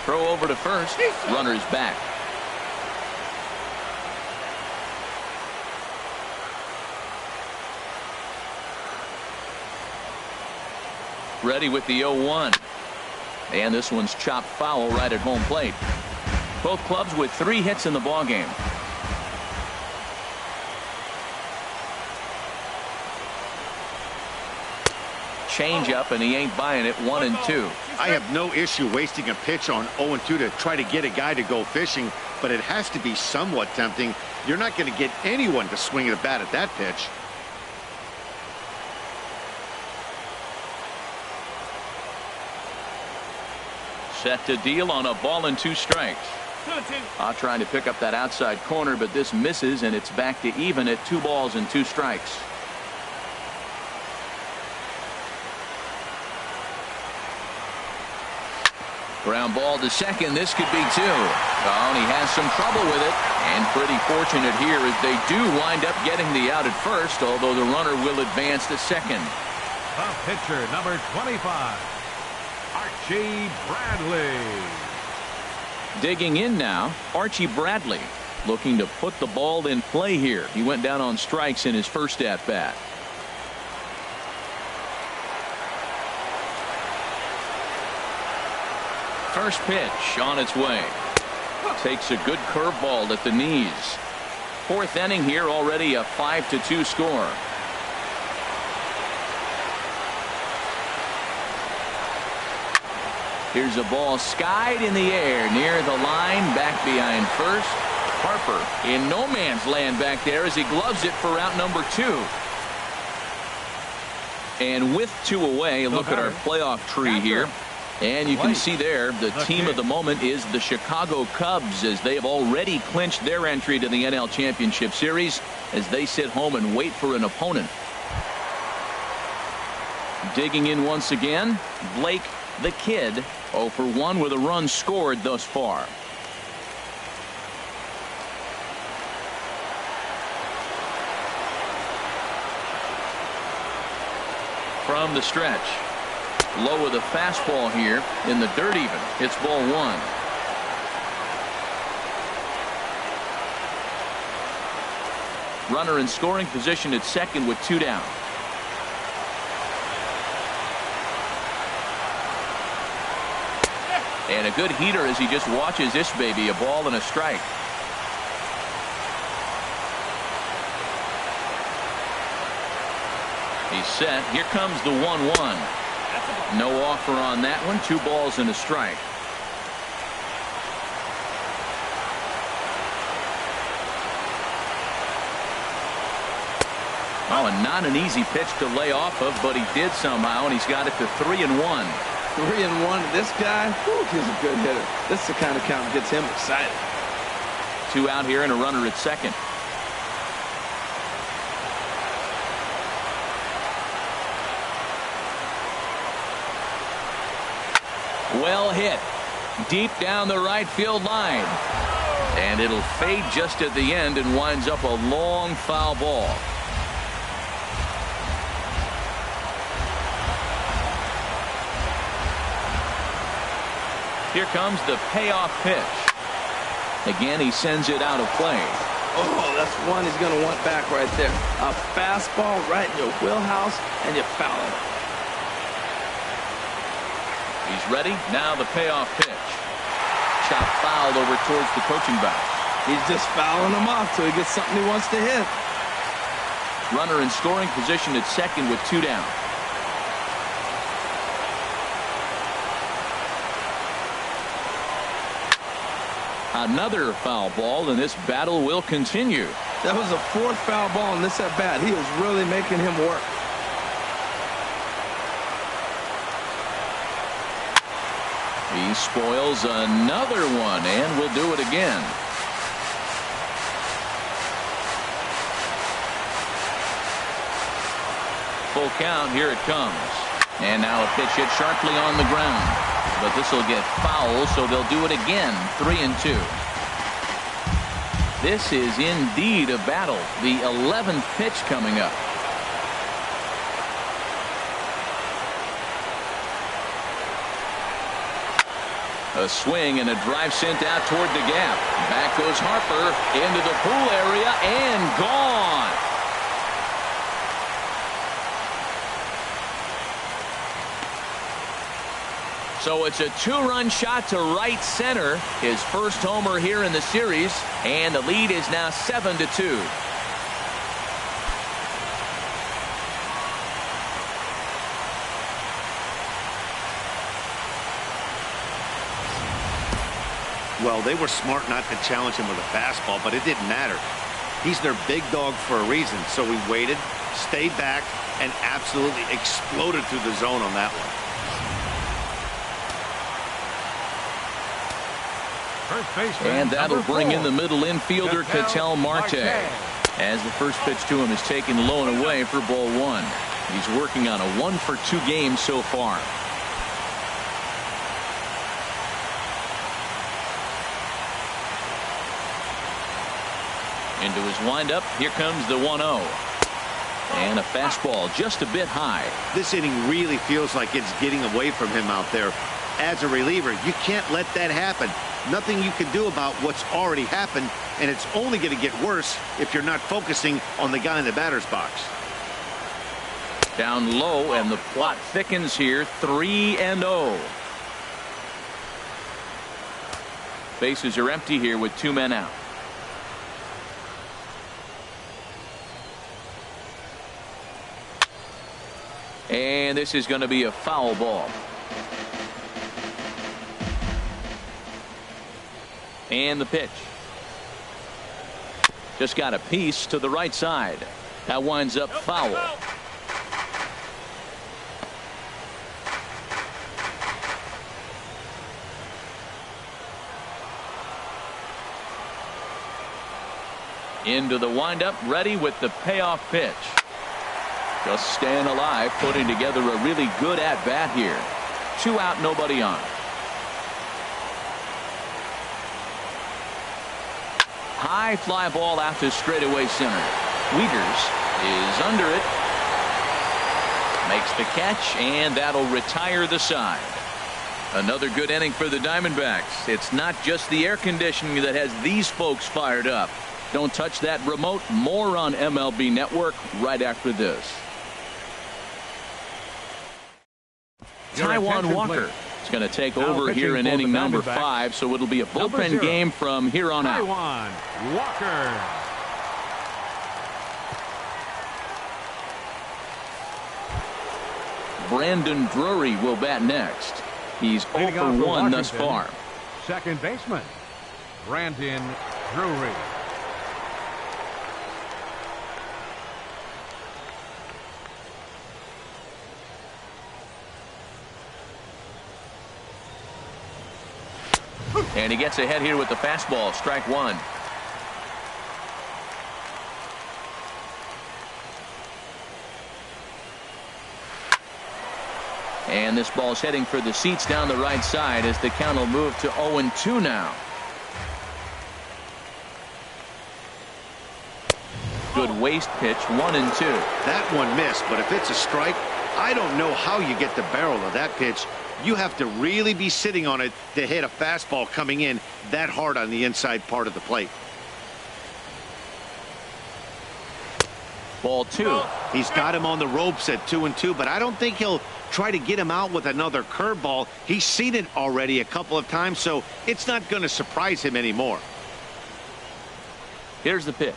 Throw over to first. Runner's back. Ready with the 0-1. And this one's chopped foul right at home plate. Both clubs with 3 hits in the ballgame. Change up, and he ain't buying it. 1-2. I have no issue wasting a pitch on 0-2 to try to get a guy to go fishing, but it has to be somewhat tempting. You're not going to get anyone to swing at a bat at that pitch. Set to deal on a ball and 2 strikes. Trying to pick up that outside corner, but this misses, and it's back to even at 2 balls and 2 strikes. Ground ball to second. This could be 2. And he has some trouble with it, and pretty fortunate here as they do wind up getting the out at first, although the runner will advance to second. The pitcher, number 25. Archie Bradley. Digging in now, Archie Bradley, looking to put the ball in play here. He went down on strikes in his first at bat. First pitch on its way. Takes a good curveball at the knees. 4th inning here, already a 5-2 score. Here's a ball skied in the air near the line, back behind first. Harper in no man's land back there as he gloves it for out number 2. And with 2 away, look at our playoff tree here. And you can see there the team of the moment is the Chicago Cubs, as they have already clinched their entry to the NL Championship Series as they sit home and wait for an opponent. Digging in once again, Blake the Kid, 0 for 1 with a run scored thus far. From the stretch, low with a fastball here in the dirt even. It's ball 1. Runner in scoring position at second with 2 down. And a good heater as he just watches this baby, a ball and a strike. He's set. Here comes the 1-1. No offer on that one. 2 balls and a strike. Oh, and not an easy pitch to lay off of, but he did somehow, and he's got it to 3-1. 3-1. This guy, whew, he's a good hitter. This is the kind of count that gets him excited. 2 out here and a runner at second. Well hit. Deep down the right field line. And it'll fade just at the end and winds up a long foul ball. Here comes the payoff pitch. Again, he sends it out of play. Oh, that's one he's going to want back right there. A fastball right in your wheelhouse, and you foul it. He's ready. Now the payoff pitch. Chop fouled over towards the coaching box. He's just fouling him off till he gets something he wants to hit. Runner in scoring position at second with 2 down. Another foul ball, and this battle will continue. That was a 4th foul ball in this at bat. He was really making him work. He spoils another one, and will do it again. Full count. Here it comes. And now a pitch hit sharply on the ground. But this will get foul, so they'll do it again. 3-2. This is indeed a battle. The 11th pitch coming up. A swing and a drive sent out toward the gap. Back goes Harper into the pool area and gone. So it's a 2-run shot to right center. His first homer here in the series, and the lead is now 7-2. Well, they were smart not to challenge him with a fastball, but it didn't matter. He's their big dog for a reason, so he waited, stayed back, and absolutely exploded through the zone on that one. And that'll bring in the middle infielder, Ketel Marte, as the first pitch to him is taken low and away for ball 1. He's working on a 1-for-2 game so far. Into his windup. Here comes the 1-0. And a fastball just a bit high. This inning really feels like it's getting away from him out there. As a reliever, you can't let that happen. Nothing you can do about what's already happened, and it's only going to get worse if you're not focusing on the guy in the batter's box. Down low, and the plot thickens here. 3-0. Bases are empty here with 2 men out. And this is going to be a foul ball. And the pitch. Just got a piece to the right side. That winds up foul. Into the windup, ready with the payoff pitch. Just staying alive, putting together a really good at-bat here. 2 out, nobody on. High fly ball out to straightaway center. Wieters is under it. Makes the catch, and that'll retire the side. Another good inning for the Diamondbacks. It's not just the air conditioning that has these folks fired up. Don't touch that remote. More on MLB Network right after this. Taijuan Walker It's going to take Now over here in pitching for inning the number Diamondbacks, 5, so it'll be a number bullpen 0, game from here on out. Taiwan Walker. Brandon Drury will bat next. He's 0 Leading for off 1 thus Washington, far. Second baseman, Brandon Drury. And he gets ahead here with the fastball. Strike 1. And this ball's heading for the seats down the right side as the count will move to 0-2 now. Good waist pitch, 1-2. That one missed, but if it's a strike, I don't know how you get the barrel of that pitch. You have to really be sitting on it to hit a fastball coming in that hard on the inside part of the plate. Ball 2. He's got him on the ropes at 2-2, but I don't think he'll try to get him out with another curveball. He's seen it already a couple of times, so it's not going to surprise him anymore. Here's the pitch.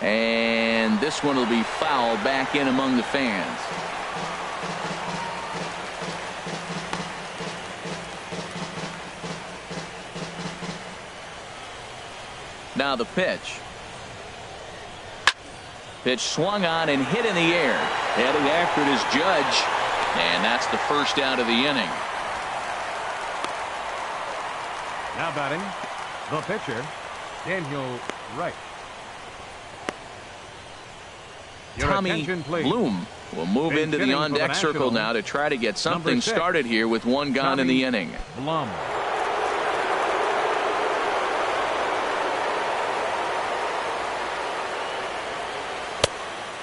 And this one will be fouled back in among the fans. Now the pitch. Pitch swung on and hit in the air. Heading after it is Judge. And that's the first out of the inning. Now batting, the pitcher, Daniel Wright. Your Tommy attention, please. Bloom will move into the Hitting for on-deck the circle Nationals, now to try to get something number 6, started here with one gone in Tommy the inning. Blum.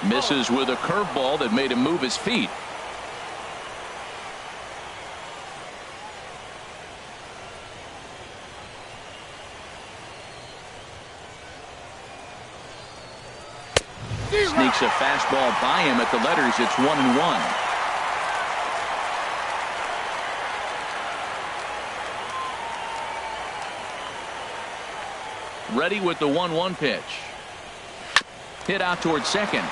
Misses with a curveball that made him move his feet. Sneaks a fastball by him at the letters. It's 1-1. Ready with the 1-1 pitch. Hit out towards second.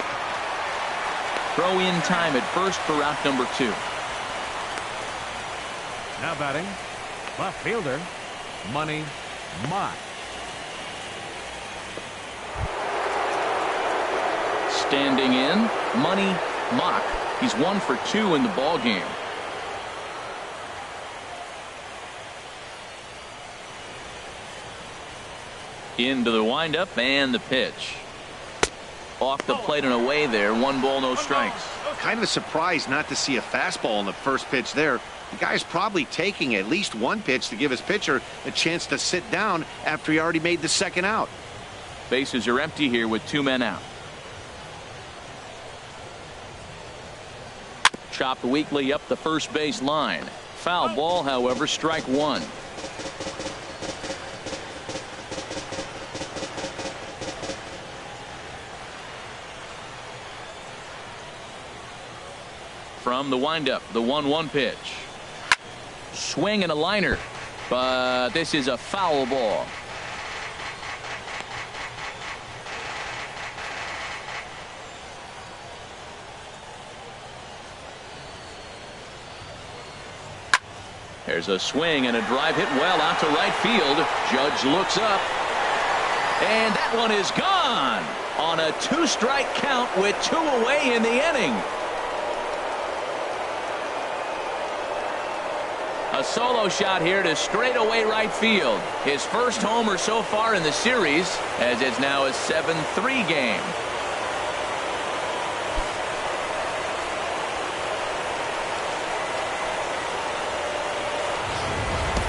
Throw in time at first for route number 2. Now batting, left fielder, Money Mott. Standing in, Money Mock. He's 1 for 2 in the ball game. Into the windup and the pitch. Off the plate and away there. 1 ball, no strikes. Kind of surprised not to see a fastball on the first pitch there. The guy's probably taking at least one pitch to give his pitcher a chance to sit down after he already made the second out. Bases are empty here with 2 men out. Chopped weakly up the first base line. Foul ball, however, strike 1. From the windup, the 1-1 pitch. Swing and a liner, but this is a foul ball. There's a swing and a drive hit well out to right field. Judge looks up, and that one is gone on a 2-strike count with 2 away in the inning. A solo shot here to straightaway right field. His first homer so far in the series, as it's now a 7-3 game.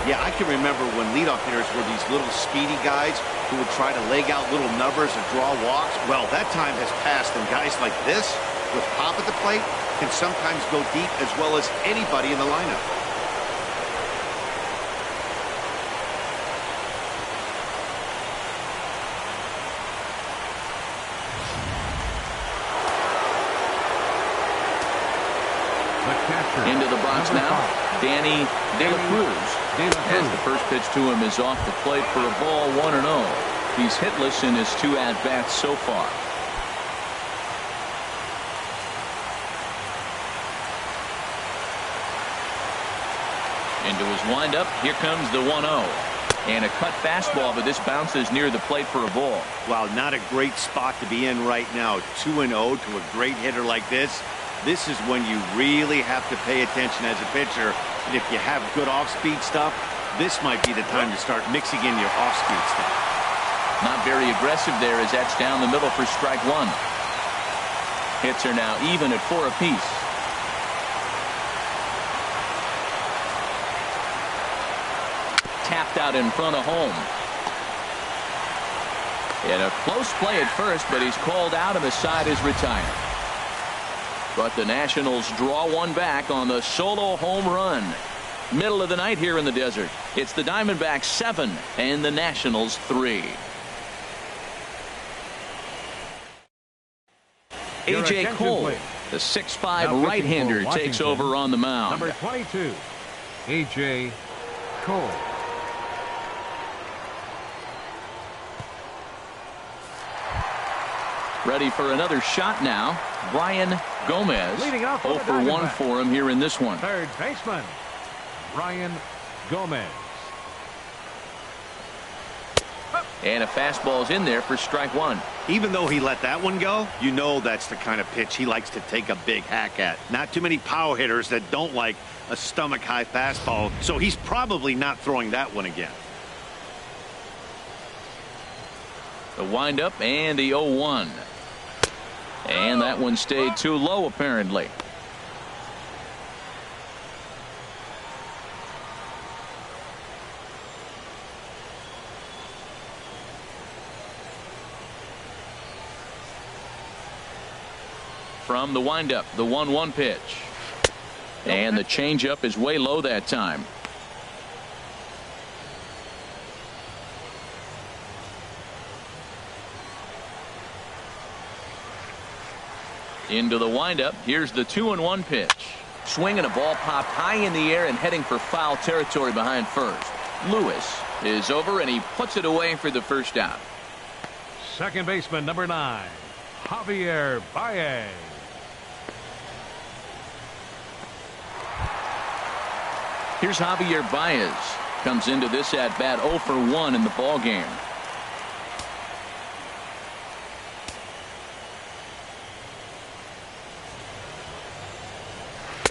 Yeah, I can remember when leadoff hitters were these little speedy guys who would try to leg out little numbers and draw walks. Well, that time has passed, and guys like this, with pop at the plate, can sometimes go deep as well as anybody in the lineup. The catcher. Into the box Number now, 5. Danny De La Cruz. As the first pitch to him is off the plate for a ball, 1-0. He's hitless in his 2 at-bats so far. Into his windup, here comes the 1-0. And a cut fastball, but this bounces near the plate for a ball. Wow, not a great spot to be in right now. 2-0 to a great hitter like this. This is when you really have to pay attention as a pitcher. And if you have good off-speed stuff, this might be the time to start mixing in your off-speed stuff. Not very aggressive there as that's down the middle for strike 1. Hits are now even at 4 apiece. Tapped out in front of home. And a close play at first, but he's called out and the side is retired. But the Nationals draw one back on the solo home run. Middle of the night here in the desert. It's the Diamondbacks 7 and the Nationals 3. A.J. Cole, the 6'5" right-hander, takes over on the mound. Number 22, A.J. Cole. Ready for another shot now. Brian Gomez. Leading off 0 for 1 for him here in this one. Third baseman, Brian Gomez. And a fastball's in there for strike 1. Even though he let that one go, you know that's the kind of pitch he likes to take a big hack at. Not too many power hitters that don't like a stomach-high fastball, so he's probably not throwing that one again. The windup and the 0-1. And that one stayed too low, apparently. From the windup, the 1-1 pitch. And the changeup is way low that time. Into the windup. Here's the 2-1 pitch. Swinging a ball popped high in the air and heading for foul territory behind first. Lewis is over and he puts it away for the first out. Second baseman, number 9, Javier Baez. Here's Javier Baez. Comes into this at bat 0 for 1 in the ball game.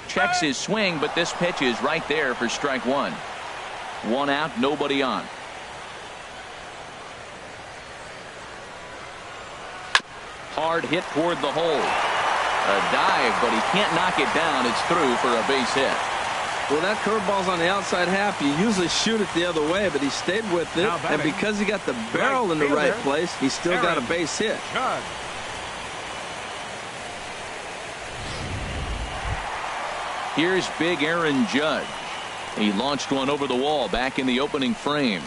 Checks his swing, but this pitch is right there for strike 1. 1 out, nobody on. Hard hit toward the hole. A dive, but he can't knock it down. It's through for a base hit. Well, that curveball's on the outside half. You usually shoot it the other way, but he stayed with it. And because he got the barrel in the right place, he still got a base hit. Here's big Aaron Judge. He launched one over the wall back in the opening frame.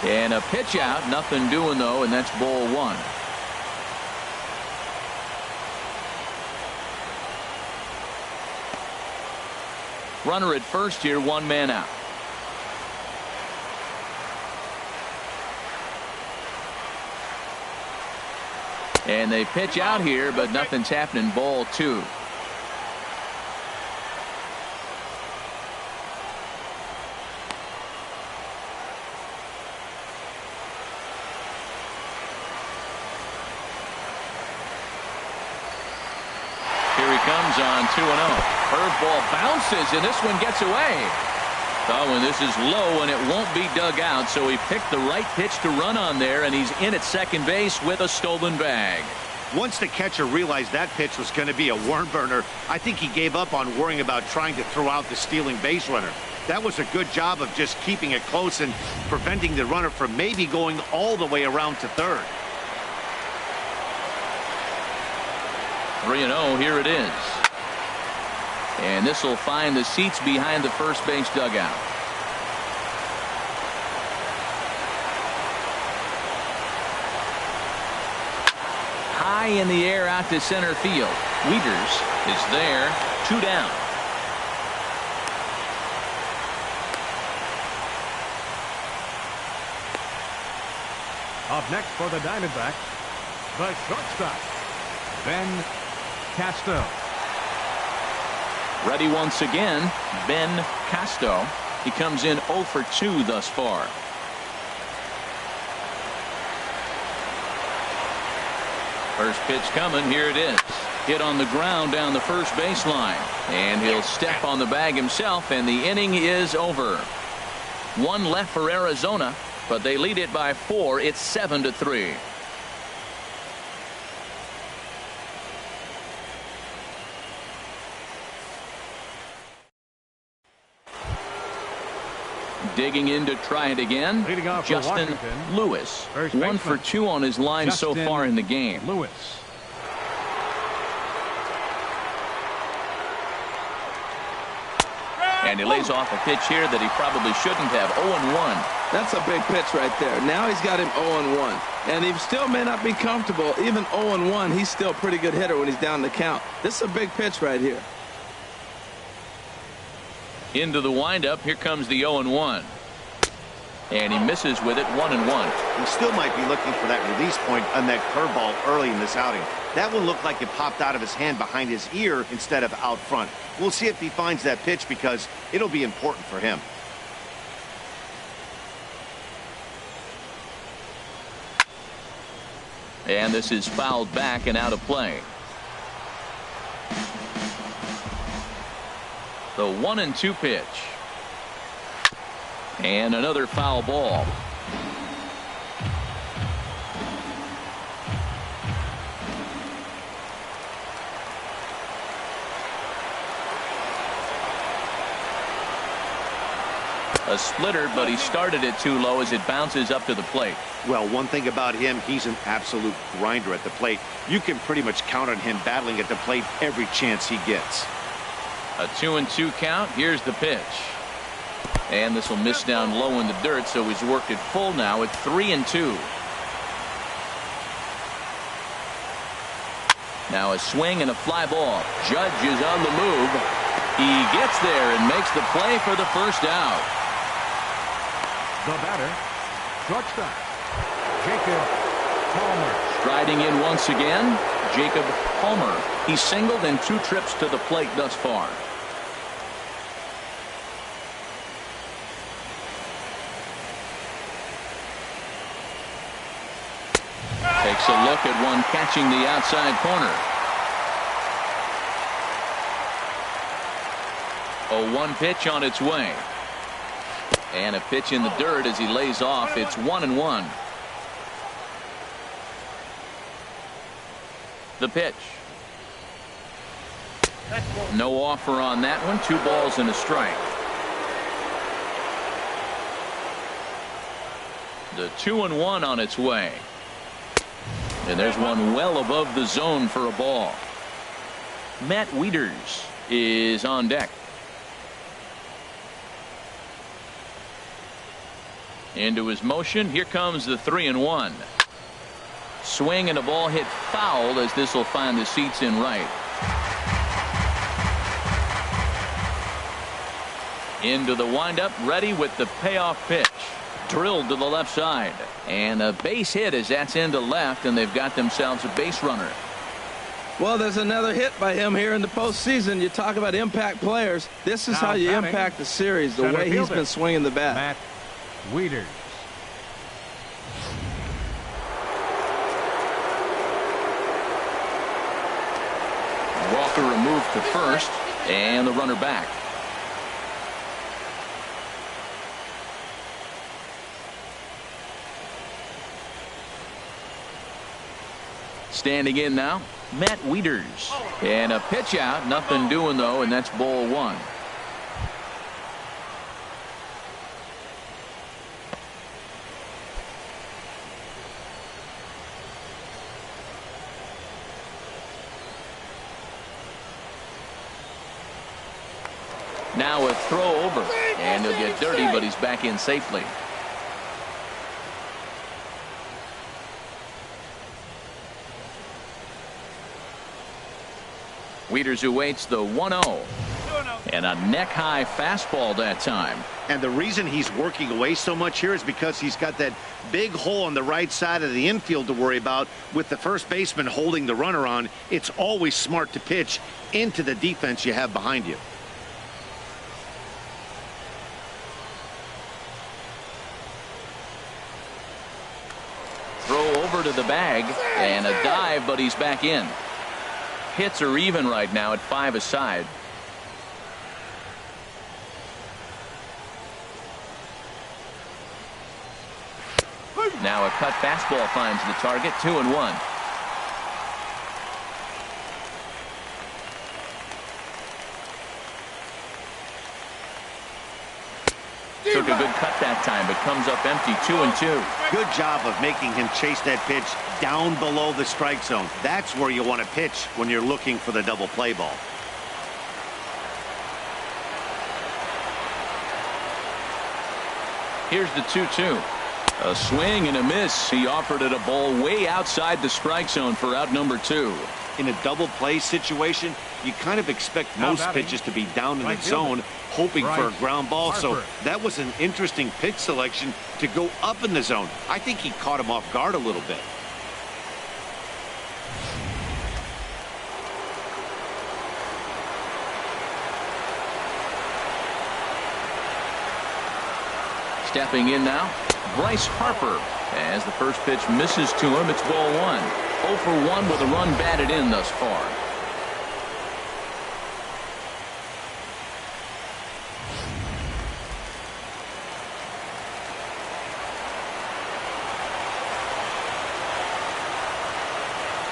And a pitch out, nothing doing though, and that's ball 1. Runner at first here, 1 man out. And they pitch out here, but nothing's happening. Ball 2. Comes on 2-0. Curveball bounces, and this one gets away. Oh, and this is low, and it won't be dug out, so he picked the right pitch to run on there, and he's in at second base with a stolen bag. Once the catcher realized that pitch was going to be a worm burner, I think he gave up on worrying about trying to throw out the stealing base runner. That was a good job of just keeping it close and preventing the runner from maybe going all the way around to third. 3-0, here it is. And this will find the seats behind the first base dugout. High in the air out to center field. Wieters is there. 2 down. Up next for the Diamondbacks, the shortstop, Ben Casto. Ready once again, Ben Casto. He comes in 0 for 2 thus far. First pitch coming. Here it is. Hit on the ground down the first baseline. And he'll step on the bag himself, and the inning is over. 1 left for Arizona, but they lead it by 4. It's 7-3. Digging in to try it again, Justin Lewis. 1 for 2 on his line so far in the game. Lewis. And he lays off a pitch here that he probably shouldn't have. 0-1. That's a big pitch right there. Now he's got him 0-1. And he still may not be comfortable. Even 0-1, he's still a pretty good hitter when he's down the count. This is a big pitch right here. Into the windup. Here comes the 0-1. And he misses with it. 1-1. He still might be looking for that release point on that curveball early in this outing. That one looked like it popped out of his hand behind his ear instead of out front. We'll see if he finds that pitch because it'll be important for him. And this is fouled back and out of play. The 1-2 pitch. And another foul ball. A splitter, but he started it too low as it bounces up to the plate. Well, one thing about him, he's an absolute grinder at the plate. You can pretty much count on him battling at the plate every chance he gets. A 2-2 count. Here's the pitch. And this will miss down low in the dirt, so he's worked it full now at 3-2. Now a swing and a fly ball. Judge is on the move. He gets there and makes the play for the first out. The batter, shortstop, Jacob Palmer. Striding in once again, Jacob Palmer. He's singled in 2 trips to the plate thus far. Takes a look at one catching the outside corner. 0-1 pitch on its way. And a pitch in the dirt as he lays off. It's 1-1. The pitch. No offer on that one. 2 balls and a strike. The 2-1 on its way. And there's one well above the zone for a ball. Matt Wieters is on deck. Into his motion. Here comes the 3-1. Swing and a ball hit foul as this will find the seats in right. Into the windup, ready with the payoff pitch. Drilled to the left side. And a base hit as that's into left, and they've got themselves a base runner. Well, there's another hit by him here in the postseason. You talk about impact players. This is how you impact the series, the way he's been swinging the bat. Matt Wieters. Walker removed to first, and the runner back. Standing in now, Matt Wieters. And a pitch out, nothing doing though, and that's ball 1. Now a throw over, and he'll get dirty, but he's back in safely. Wieters awaits the 1-0. And a neck-high fastball that time. And the reason he's working away so much here is because he's got that big hole on the right side of the infield to worry about. With the first baseman holding the runner on, it's always smart to pitch into the defense you have behind you. Throw over to the bag, and a dive, but he's back in. Hits are even right now at 5 aside. Now a cut fastball finds the target. 2-1. Took a good cut that time, but comes up empty. 2-2. Good job of making him chase that pitch down below the strike zone. That's where you want to pitch when you're looking for the double play ball. Here's the 2-2. A swing and a miss. He offered it a ball way outside the strike zone for out number 2. In a double play situation, you kind of expect most pitches to be down in the zone, hoping for a ground ball. So that was an interesting pitch selection to go up in the zone. I think he caught him off guard a little bit. Stepping in now, Bryce Harper. As the first pitch misses to him, it's ball 1. 0 for 1 with a run batted in thus far.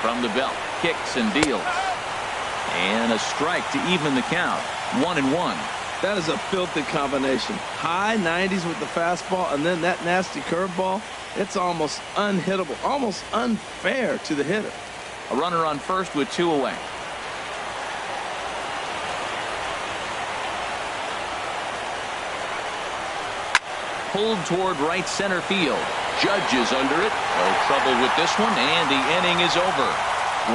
From the belt, kicks and deals. And a strike to even the count. 1-1. That is a filthy combination. High 90s with the fastball, and then that nasty curveball. It's almost unhittable, almost unfair to the hitter. A runner on first with 2 away. Pulled toward right center field. Judge is under it. No trouble with this one, and the inning is over.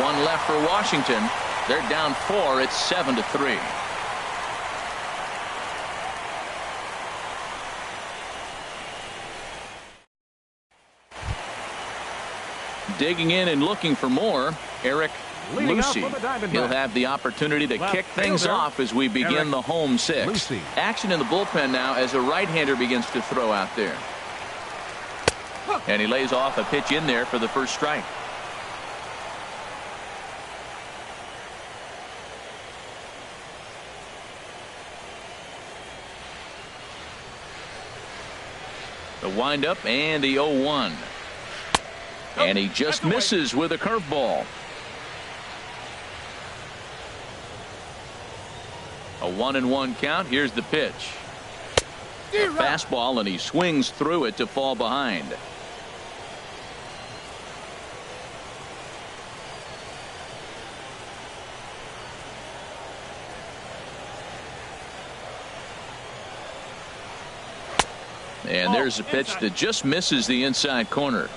1 left for Washington. They're down 4. It's 7-3. Digging in and looking for more, Eric Lucy. He'll have the opportunity to kick things off as we begin the home 6. Action in the bullpen now as a right-hander begins to throw out there. And he lays off a pitch in there for the first strike. The windup and the 0-1. And he just misses with a curveball. A 1-1 count. Here's the pitch. A fastball, and he swings through it to fall behind. And there's a pitch that just misses the inside corner.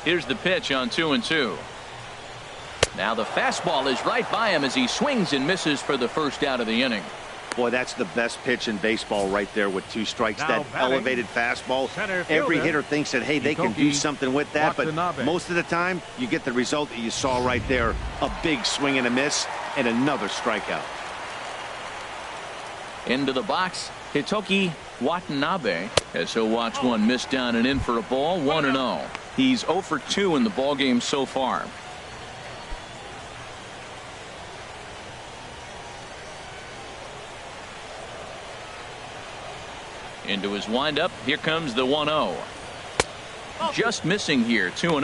Here's the pitch on 2-2. Now the fastball is right by him as he swings and misses for the first out of the inning. Boy, that's the best pitch in baseball right there with 2 strikes. That elevated fastball. Every hitter thinks that, hey, they can do something with that. But most of the time, you get the result that you saw right there. A big swing and a miss and another strikeout. Into the box, Hitoki Watanabe, as he'll watch one miss down and in for a ball. 1-0. He's 0 for 2 in the ballgame so far. Into his windup. Here comes the 1-0. Just missing here. 2-0.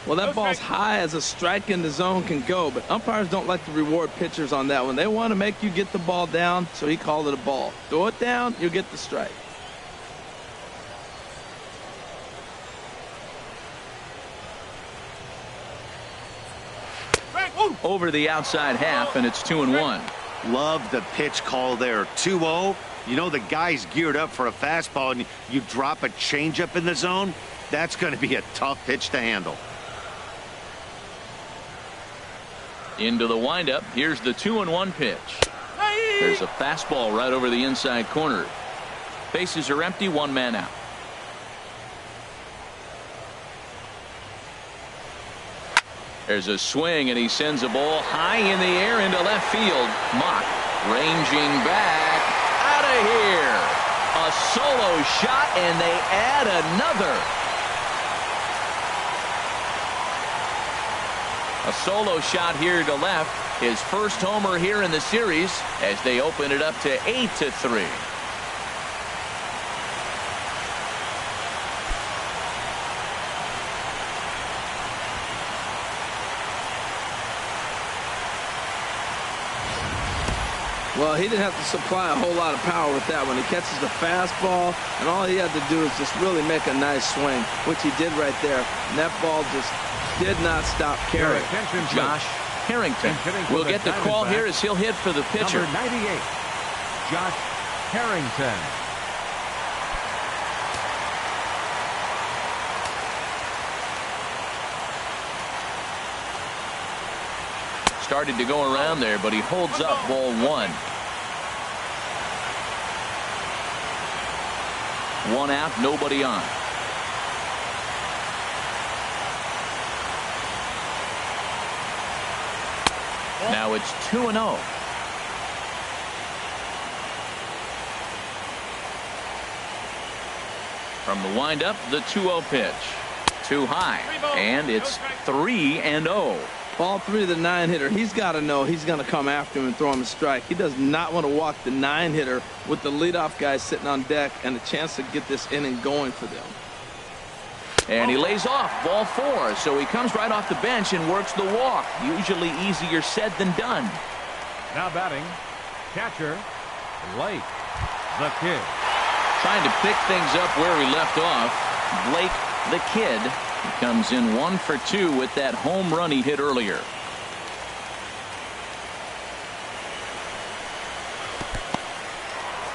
Well, that ball's high as a strike in the zone can go, but umpires don't like to reward pitchers on that one. They want to make you get the ball down, so he called it a ball. Throw it down, you'll get the strike. over the outside half, and it's 2-1. Love the pitch call there. 2-0. You know the guy's geared up for a fastball, and you drop a changeup in the zone. That's going to be a tough pitch to handle. Into the windup. Here's the 2-1 pitch. There's a fastball right over the inside corner. Bases are empty, one man out. There's a swing, and he sends a ball high in the air into left field. Mock ranging back out of here. A solo shot, and they add another. A solo shot here to left. His first homer here in the series as they open it up to 8-3. Well, he didn't have to supply a whole lot of power with that one. He catches the fastball, and all he had to do is just really make a nice swing, which he did right there. And that ball just did not stop carrying. Josh Harrington will get the call here as he'll hit for the pitcher. Number 98, Josh Harrington. Started to go around there, but he holds up ball one. One out, nobody on. Now it's 2-0. From the windup, the 2-0 pitch. Too high, and it's 3-0. Ball three of the nine-hitter. He's got to know he's going to come after him and throw him a strike. He does not want to walk the nine-hitter with the leadoff guy sitting on deck and a chance to get this inning going for them. And he lays off ball four, so he comes right off the bench and works the walk. Usually easier said than done. Now batting, catcher, Blake, the kid. Trying to pick things up where he left off. Blake, the kid, comes in 1 for 2 with that home run he hit earlier.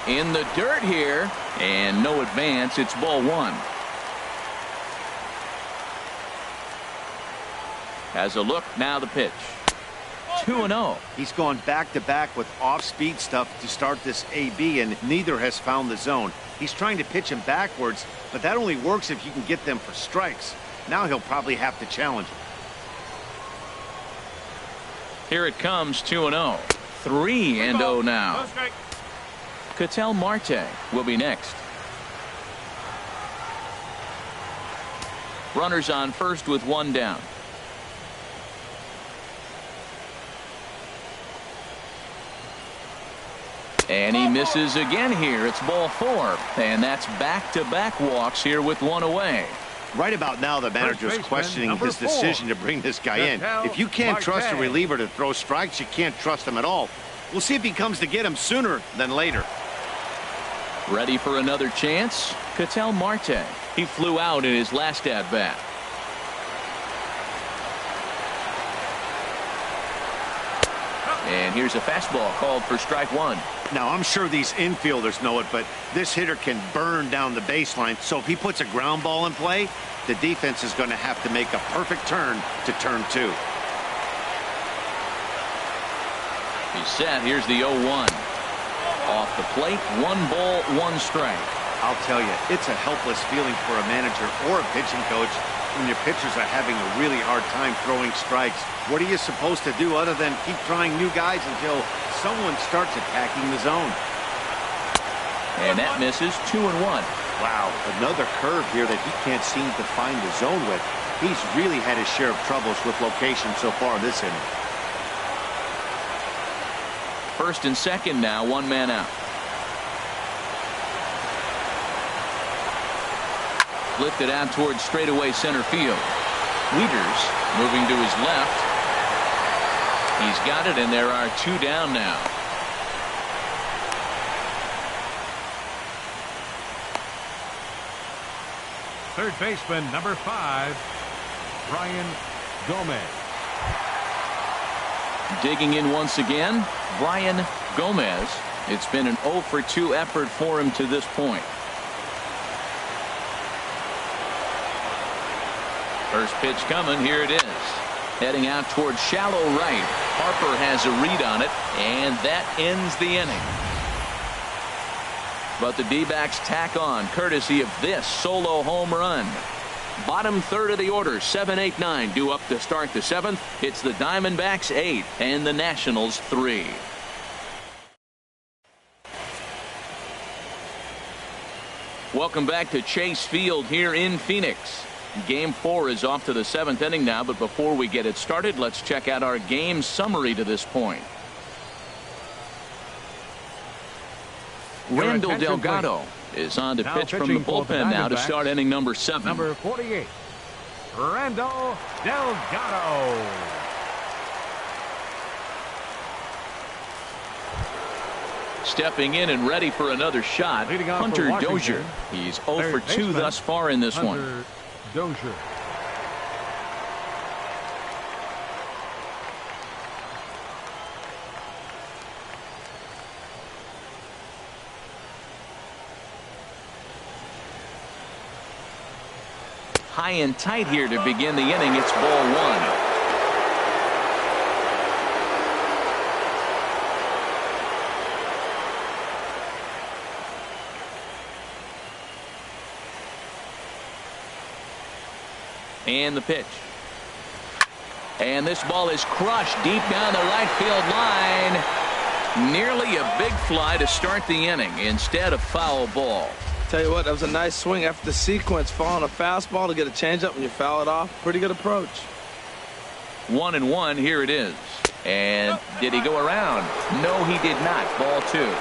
In the dirt here, and no advance. It's ball one. Has a look, now the pitch. 2-0. He's gone back-to-back with off-speed stuff to start this AB, and neither has found the zone. He's trying to pitch him backwards, but that only works if you can get them for strikes. Now he'll probably have to challenge him. Here it comes, 2-0. 3-0 now. Ketel Marte will be next. Runners on first with one down. And he misses again here. It's ball four. And that's back-to-back walks here with one away. Right about now, the manager's questioning his decision to bring this guy in. If you can't trust a reliever to throw strikes, you can't trust him at all. We'll see if he comes to get him sooner than later. Ready for another chance? Ketel Marte. He flew out in his last at-bat. And here's a fastball called for strike one. Now, I'm sure these infielders know it, but this hitter can burn down the baseline. So if he puts a ground ball in play, the defense is going to have to make a perfect turn to turn two. He's set. Here's the 0-1. Off the plate, 1 ball, 1 strike. I'll tell you, it's a helpless feeling for a manager or a pitching coach when your pitchers are having a really hard time throwing strikes. What are you supposed to do other than keep trying new guys until someone starts attacking the zone? And that misses. 2-1. Wow, another curve here that he can't seem to find the zone with. He's really had his share of troubles with location so far this inning. First and second now, 1 man out. Lifted out towards straightaway center field. Wieters moving to his left. He's got it, and there are 2 down now. Third baseman, number 5, Brian Gomez. Digging in once again, Brian Gomez. It's been an 0 for 2 effort for him to this point. First pitch coming. Here it is. Heading out towards shallow right. Harper has a read on it, and that ends the inning. But the D-backs tack on courtesy of this solo home run. Bottom third of the order, 7, 8, 9 due up to start the 7th. It's the Diamondbacks 8 and the Nationals 3. Welcome back to Chase Field here in Phoenix. Game 4 is off to the 7th inning now, but before we get it started, let's check out our game summary to this point. Randall Delgado is on to pitch from the bullpen now to start inning number 7. Number 48, Randall Delgado. Stepping in and ready for another shot, Hunter Dozier. He's 0 for 2 thus far in this one. Dozier. High and tight here to begin the inning. It's ball 1. And the pitch. And this ball is crushed deep down the right field line. Nearly a big fly to start the inning instead of foul ball. Tell you what, that was a nice swing after the sequence. Following a fastball to get a changeup and you foul it off. Pretty good approach. 1-1. Here it is. And did he go around? No, he did not. Ball 2.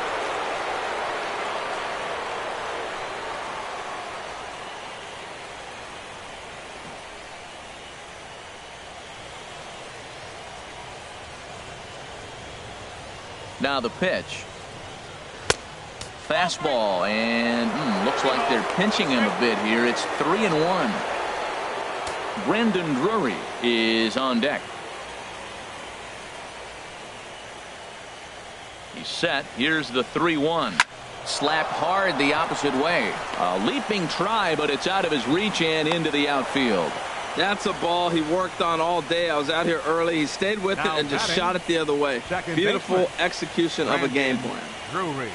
Now the pitch. Fastball, and looks like they're pinching him a bit here. It's 3-1. Brandon Drury is on deck. He's set. Here's the 3-1. Slapped hard the opposite way. A leaping try, but it's out of his reach and into the outfield. That's a ball he worked on all day. I was out here early. He stayed with it and just shot it the other way. Beautiful execution of a game plan. Drury.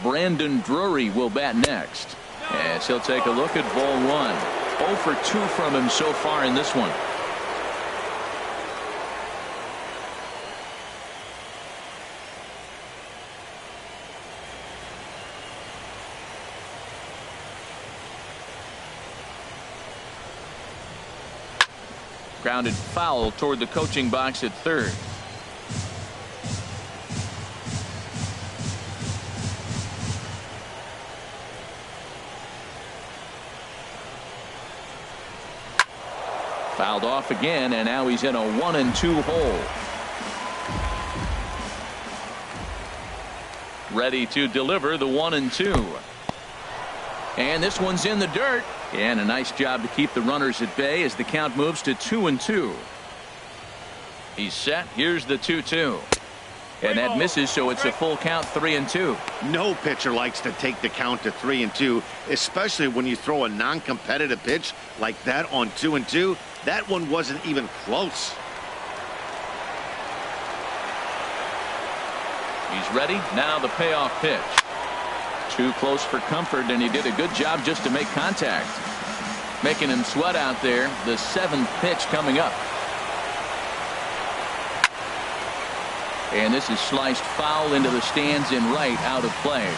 Brandon Drury will bat next, as he'll take a look at ball 1. 0 for 2 from him so far in this one. Grounded foul toward the coaching box at third. Fouled off again, and now he's in a 1-2 hole. Ready to deliver the 1-2. And this one's in the dirt. And a nice job to keep the runners at bay as the count moves to 2-2. He's set. Here's the 2-2. And that misses, so it's a full count, 3-2. No pitcher likes to take the count to 3-2, especially when you throw a non-competitive pitch like that on 2-2. That one wasn't even close. He's ready. Now the payoff pitch. Too close for comfort, and he did a good job just to make contact. Making him sweat out there. The 7th pitch coming up. And this is sliced foul into the stands in right, out of play.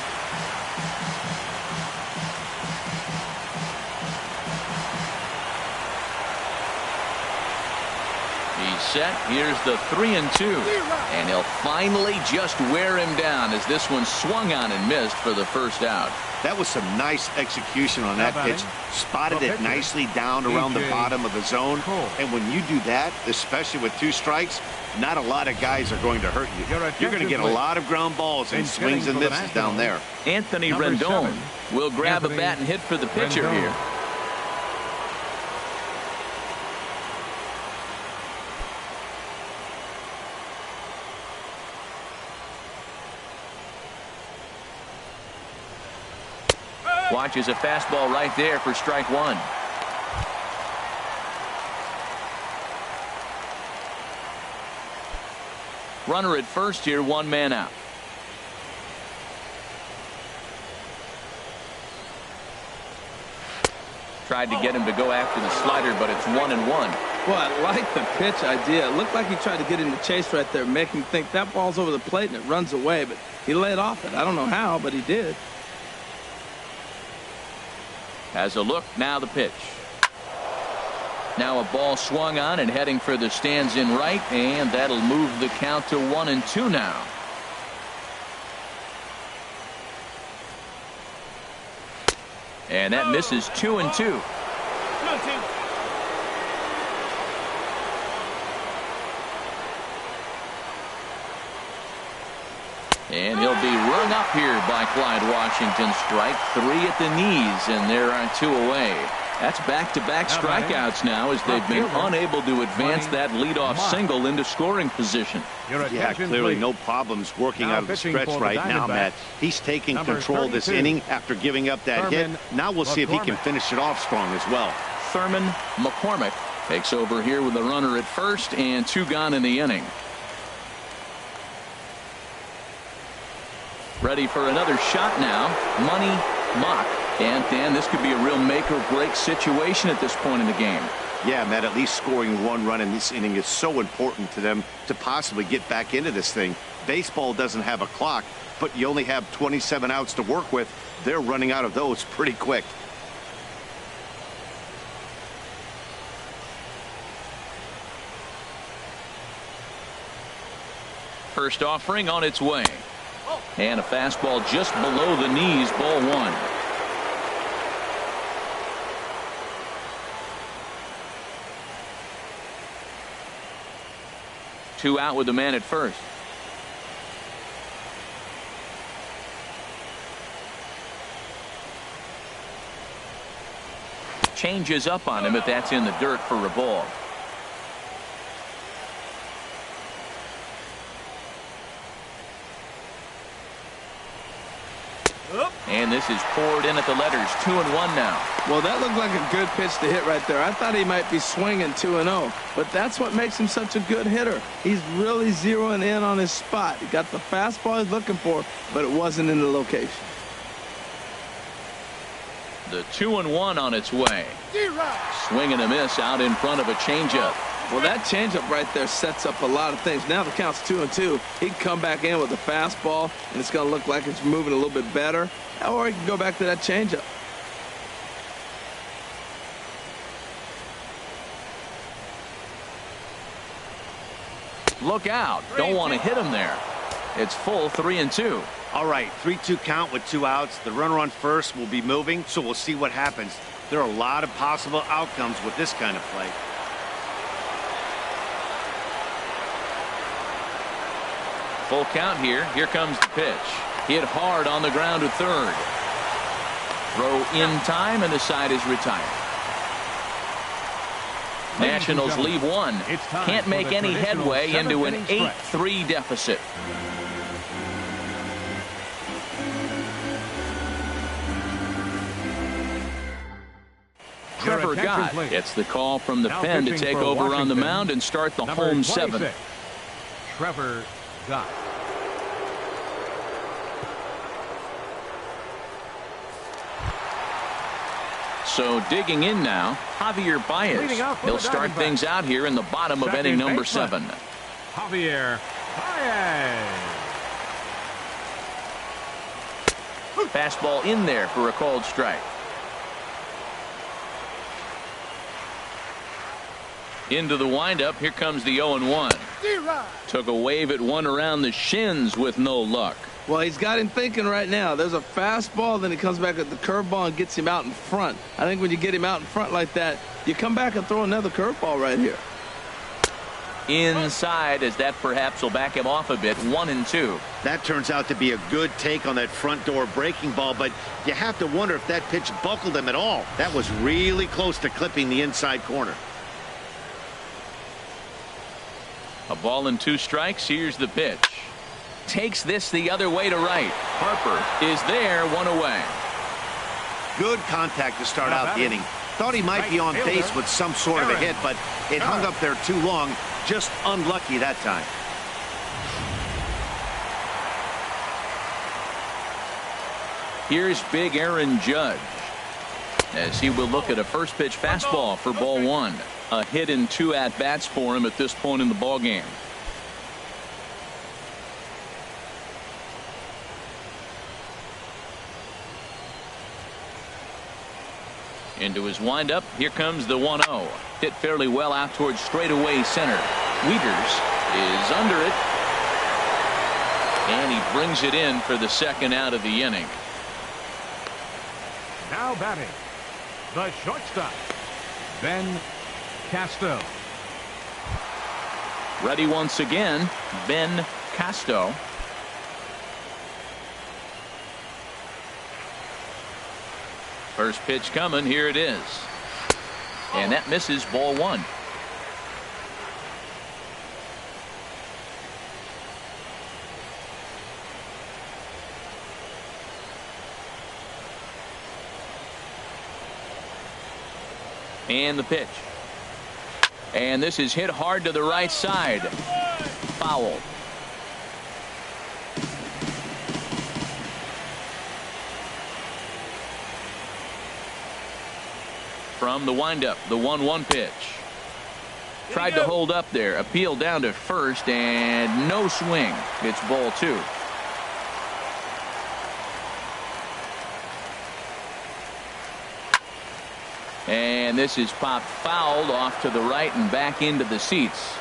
He's set. Here's the 3-2. And he'll finally just wear him down as this one swung on and missed for the first out. That was some nice execution on that pitch. Spotted it nicely down around the bottom of the zone. And when you do that, especially with 2 strikes, not a lot of guys are going to hurt you. You're going to get a lot of ground balls and swings and misses down there. Anthony Rendon will grab a bat and hit for the pitcher here. Watches a fastball right there for strike one. Runner at first here, one man out. Tried to get him to go after the slider, but it's 1-1. Well, I like the pitch idea. It looked like he tried to get in the chase right there, make him think that ball's over the plate and it runs away, but he laid off it. I don't know how, but he did. Has a look, now the pitch. Now a ball swung on and heading for the stands in right, and that'll move the count to 1-2 now. And that misses 2-2. And he'll be rung up here by Clyde Washington. Strike three at the knees, and there are two away. That's back-to-back strikeouts now as they've been unable to advance that leadoff single into scoring position. Yeah, clearly no problems working out of the stretch right now, Matt. He's taking control of this inning after giving up that hit. Now we'll see if he can finish it off strong as well. Thurman McCormick takes over here with a runner at first and two gone in the inning. Ready for another shot now. Money Mock. And Dan, this could be a real make or break situation at this point in the game. Yeah, Matt, at least scoring one run in this inning is so important to them to possibly get back into this thing. Baseball doesn't have a clock, but you only have 27 outs to work with. They're running out of those pretty quick. First offering on its way. And a fastball just below the knees, ball one. Two out with the man at first. Changes up on him, but that's in the dirt for a ball. And this is poured in at the letters. 2-1 now. Well, that looked like a good pitch to hit right there. I thought he might be swinging 2-0, but that's what makes him such a good hitter. He's really zeroing in on his spot. He got the fastball he's looking for, but it wasn't in the location. The 2-1 on its way. Swing and a miss out in front of a changeup. Well, that changeup right there sets up a lot of things. Now the count's 2-2. He can come back in with a fastball, and it's going to look like it's moving a little bit better. Or he can go back to that changeup. Look out. Don't want to hit him there. It's full 3-2. All right, 3-2 count with two outs. The runner on first will be moving, so we'll see what happens. There are a lot of possible outcomes with this kind of play. Full count here. Here comes the pitch. Hit hard on the ground to third. Throw in time, and the side is retired. Nationals lead one. Can't make any headway into an 8-3 deficit. Trevor Gott gets the call from the pen to take over on the mound and start the home seventh. Trevor Gott. So digging in now, Javier Baez. He'll start things out here in the bottom of inning number 7. Javier Baez. Fastball in there for a called strike. Into the windup. Here comes the 0-1. Took a wave at one around the shins with no luck. Well, he's got him thinking right now. There's a fastball, then he comes back at the curveball and gets him out in front. I think when you get him out in front like that, you come back and throw another curveball right here. inside, as that perhaps will back him off a bit. 1-2. That turns out to be a good take on that front door breaking ball, but you have to wonder if that pitch buckled him at all. That was really close to clipping the inside corner. A ball and 2 strikes. Here's the pitch. Takes this the other way to right. Harper is there, 1 away. Good contact to start out the inning. Thought he might be on base with some sort of a hit, but it hung up there too long. Just unlucky that time. Here's big Aaron Judge, as he will look at a first pitch fastball for ball 1. A hit in 2 at-bats for him at this point in the ball game. Into his windup. Here comes the 1-0. Hit fairly well out towards straightaway center. Wieters is under it, and he brings it in for the second out of the inning. Now batting, the shortstop, Ben Casto. Ready once again, Ben Casto. First pitch coming. Here it is. And that misses, ball 1. And the pitch. And this is hit hard to the right side. Foul. From the windup, the 1-1 pitch. Tried to hold up there. Appeal down to first, and no swing. It's ball 2. And this is popped fouled off to the right and back into the seats.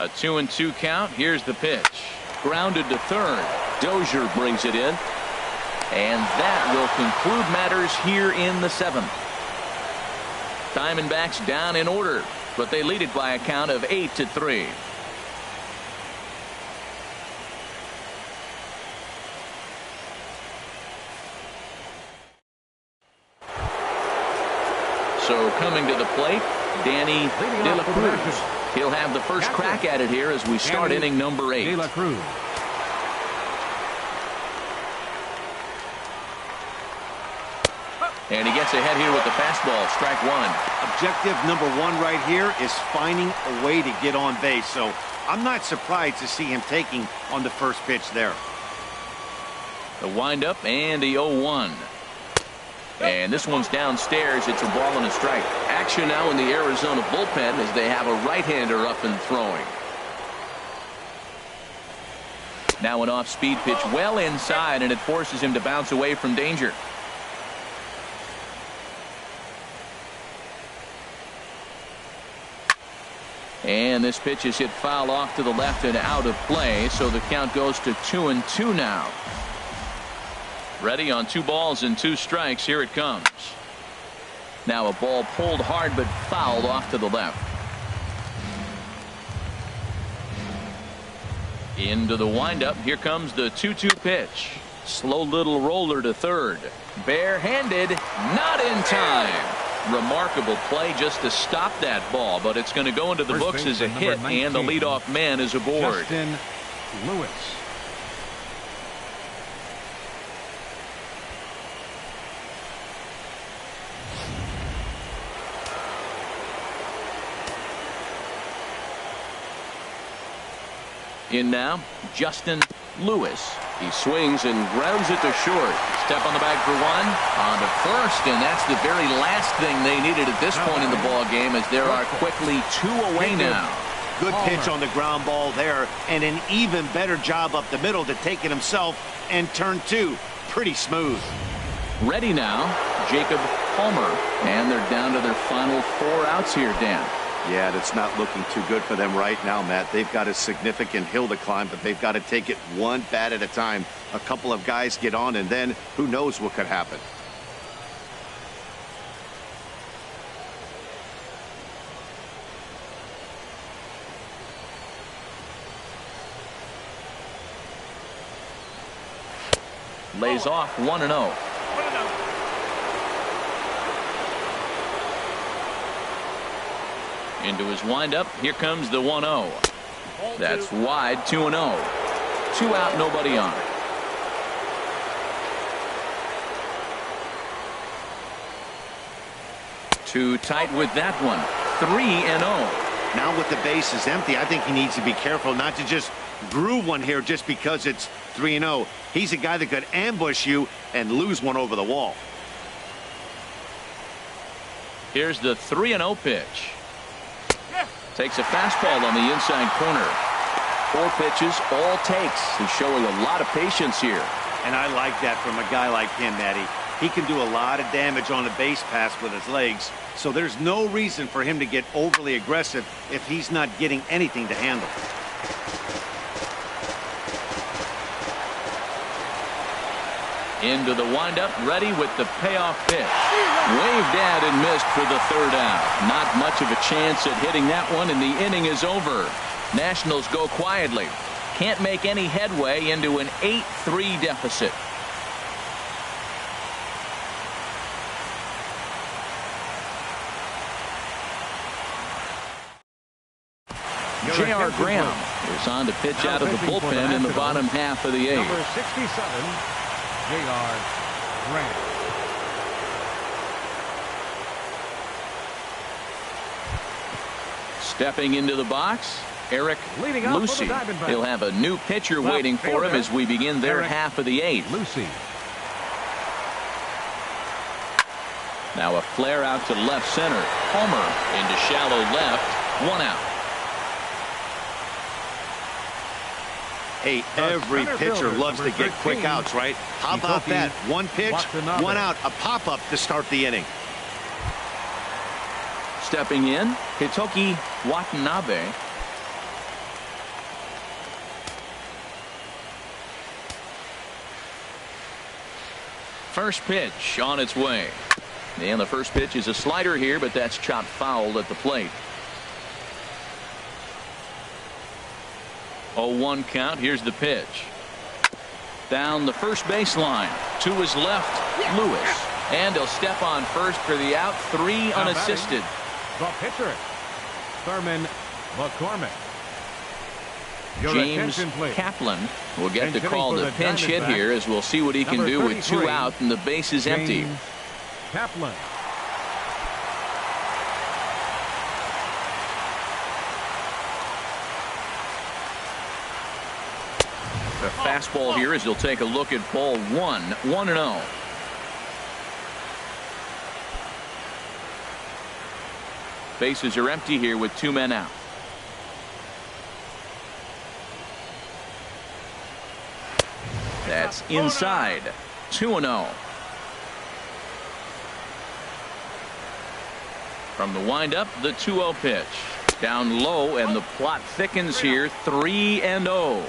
A 2-2 count. Here's the pitch. Grounded to third. Dozier brings it in. And that will conclude matters here in the 7th. Diamondbacks down in order, but they lead it by a count of 8-3. So coming to the plate, Danny De La Cruz. He'll have the first crack at it here as we start inning number 8. De La Cruz. And he gets ahead here with the fastball. Strike 1. Objective number 1 right here is finding a way to get on base. So I'm not surprised to see him taking on the first pitch there. The windup and the 0-1. And this one's downstairs. It's a ball and a strike. Action now in the Arizona bullpen as they have a right-hander up and throwing. Now an off-speed pitch well inside, and it forces him to bounce away from danger. And this pitch is hit foul off to the left and out of play, so the count goes to 2-2 now. Ready on 2 balls and 2 strikes. Here it comes. Now a ball pulled hard but fouled off to the left. Into the windup. Here comes the 2-2 pitch. Slow little roller to third. Barehanded, not in time. Remarkable play just to stop that ball, but it's going to go into the books as a hit, and the leadoff man is aboard. Justin Lewis. In now, Justin Lewis. He swings and grounds it to short. Step on the bag for 1. On to first, and that's the very last thing they needed at this point in the ball game, as there are quickly 2 away now. Good pitch on the ground ball there, and an even better job up the middle to take it himself, and turn 2 pretty smooth. Ready now, Jacob Palmer, and they're down to their final 4 outs here, Dan. Yeah, that's not looking too good for them right now, Matt. They've got a significant hill to climb, but they've got to take it one bat at a time. A couple of guys get on, and then who knows what could happen. Lays off 1-0. Into his windup. Here comes the 1-0. That's wide. 2-0. 2 out, nobody on. Too tight with that one. 3-0. Now with the bases empty, I think he needs to be careful not to just groove one here just because it's 3-0. He's a guy that could ambush you and lose one over the wall. Here's the 3-0 pitch. Takes a fastball on the inside corner. 4 pitches, all takes. He's showing a lot of patience here. And I like that from a guy like him, Eddie. He can do a lot of damage on a base pass with his legs, so there's no reason for him to get overly aggressive if he's not getting anything to handle. Into the windup, ready with the payoff pitch. Waved at and missed for the 3rd out. Not much of a chance at hitting that one, and the inning is over. Nationals go quietly. Can't make any headway into an 8-3 deficit. J.R. Graham is on to pitch out of the bullpen in the bottom half of the 8th. Number 67, J.R. Graham. Stepping into the box, Eric Lucy. He'll have a new pitcher waiting for him as we begin their half of the 8th. Lucy. Now a flare out to left center. Homer into shallow left. 1 out. Hey, every pitcher loves to get quick outs, right? How about that? 1 pitch, 1 out, a pop-up to start the inning. Stepping in, Hitoki Watanabe. First pitch on its way. And the first pitch is a slider here, but that's chopped foul at the plate. 0-1 count. Here's the pitch. Down the first baseline. To his left, Lewis. And he'll step on first for the out. 3 unassisted. The pitcher, Thurman McCormick. James Kaplan will get the call to pinch hit here, as we'll see what he can do with 2 out and the base is empty. Kaplan. The fastball here as he'll take a look at ball 1. 1-0. Bases are empty here with 2 men out. That's inside. 2-0. From the windup, the 2-0 pitch. Down low, and the plot thickens here. 3-0.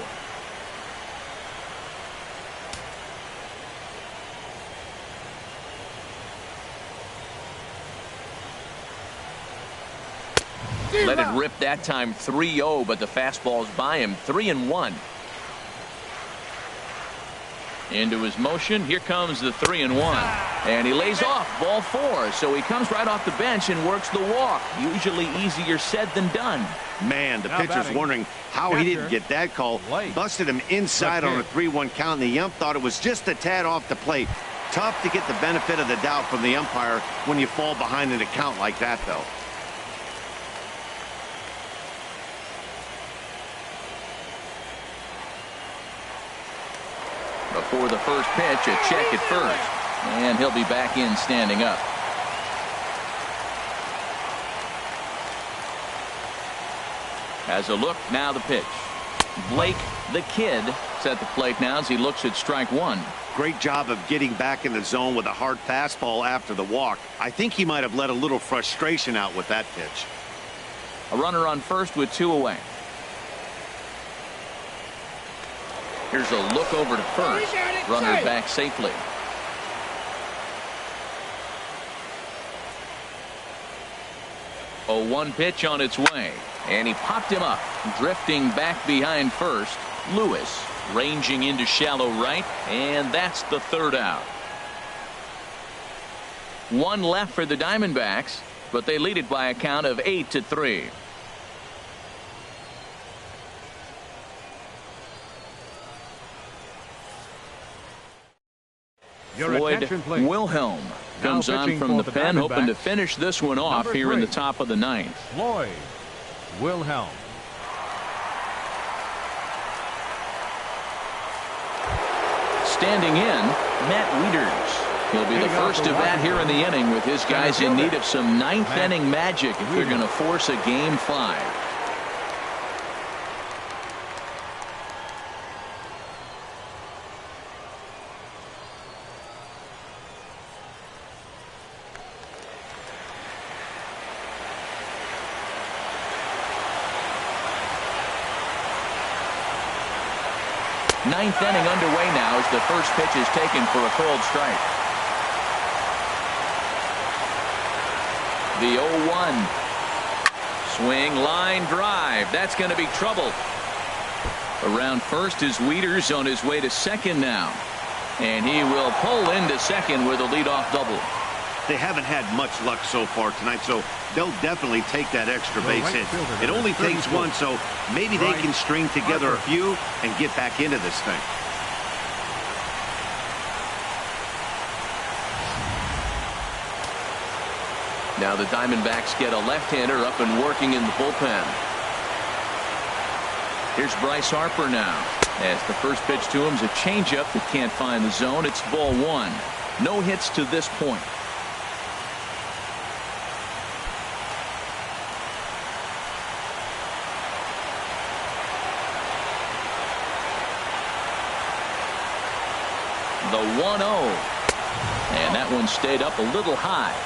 Let it rip that time. 3-0, but the fastball's by him. 3-1. Into his motion. Here comes the 3-1. And he lays off ball 4. So he comes right off the bench and works the walk. Usually easier said than done. Man, the pitcher's wondering how he didn't get that call. Busted him inside on a 3-1 count, and the ump thought it was just a tad off the plate. Tough to get the benefit of the doubt from the umpire when you fall behind in a count like that, though. Before the first pitch, a check at first. And he'll be back in standing up. Has a look, now the pitch. Blake, the kid, is at the plate now as he looks at strike 1. Great job of getting back in the zone with a hard fastball after the walk. I think he might have let a little frustration out with that pitch. A runner on first with 2 away. Here's a look over to first. Runner back safely. A 1 pitch on its way. And he popped him up, drifting back behind first. Lewis ranging into shallow right, and that's the third out. One left for the Diamondbacks, but they lead it by a count of 8-3. Floyd Wilhelm comes on from the pen, hoping to finish this one off here in the top of the ninth. Floyd Wilhelm. Standing in, Matt Wieters. He'll be the first of that here in the inning with his guys in need of some ninth inning magic if they're going to force a game 5. Ninth inning underway now as the first pitch is taken for a cold strike. The 0-1. Swing, line drive. That's going to be trouble. Around first is Wieters on his way to second now. And he will pull into second with a leadoff double. They haven't had much luck so far tonight, so they'll definitely take that extra base hit. It only takes one, so maybe they can string together a few and get back into this thing. Now the Diamondbacks get a left-hander up and working in the bullpen. Here's Bryce Harper now. As the first pitch to him is a changeup that can't find the zone. It's ball 1. No hits to this point. The 1-0. And that one stayed up a little high.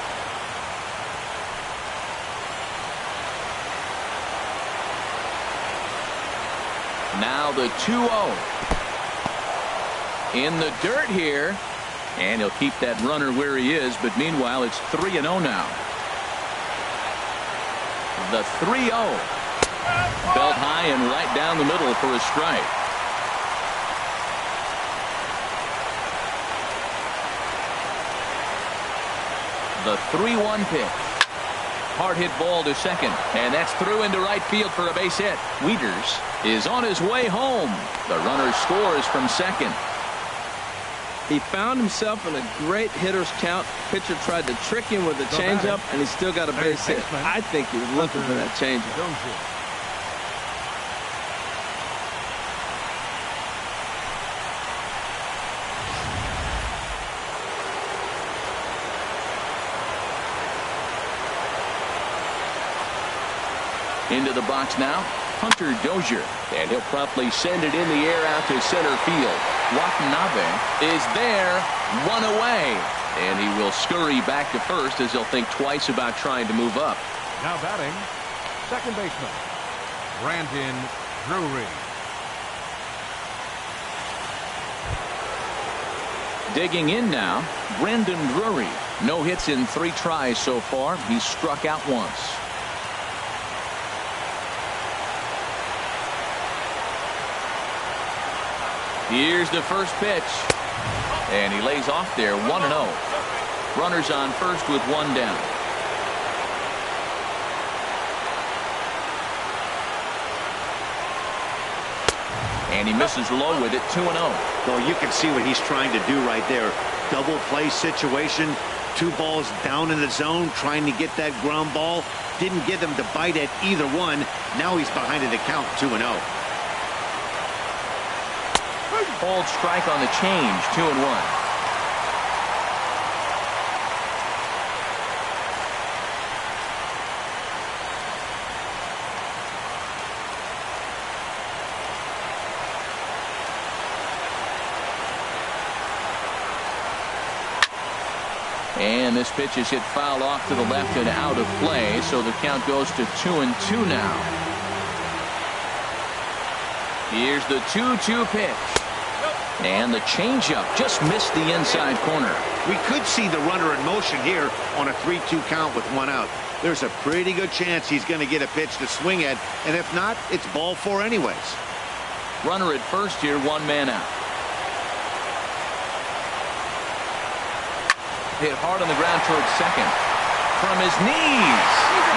Now the 2-0. In the dirt here. And he'll keep that runner where he is, but meanwhile it's 3-0 now. The 3-0. Belt high and right down the middle for a strike. The 3-1 pitch. Hard hit ball to second, and that's through into right field for a base hit. Wieters is on his way home. The runner scores from second. He found himself in a great hitter's count. Pitcher tried to trick him with a changeup, and he still got a base hit. I think he was looking for that changeup. Into the box now, Hunter Dozier, and he'll promptly send it in the air out to center field. Watanabe is there, one away, and he will scurry back to first as he'll think twice about trying to move up. Now batting, second baseman, Brandon Drury. Digging in now, Brandon Drury. No hits in 3 tries so far. He's struck out once. Here's the first pitch. And he lays off there, 1-0. Runners on first with 1 down. And he misses low with it, 2-0. Well, you can see what he's trying to do right there. Double play situation. 2 balls down in the zone, trying to get that ground ball. Didn't get him to bite at either one. Now he's behind in the count, 2-0. Hold strike on the change, 2-1. And this pitch is hit foul off to the left and out of play, so the count goes to 2-2 now. Here's the 2-2 pitch. And the changeup just missed the inside corner. We could see the runner in motion here on a 3-2 count with 1 out. There's a pretty good chance he's going to get a pitch to swing at, and if not, it's ball 4 anyways. Runner at first here, 1 man out. Hit hard on the ground towards second. From his knees.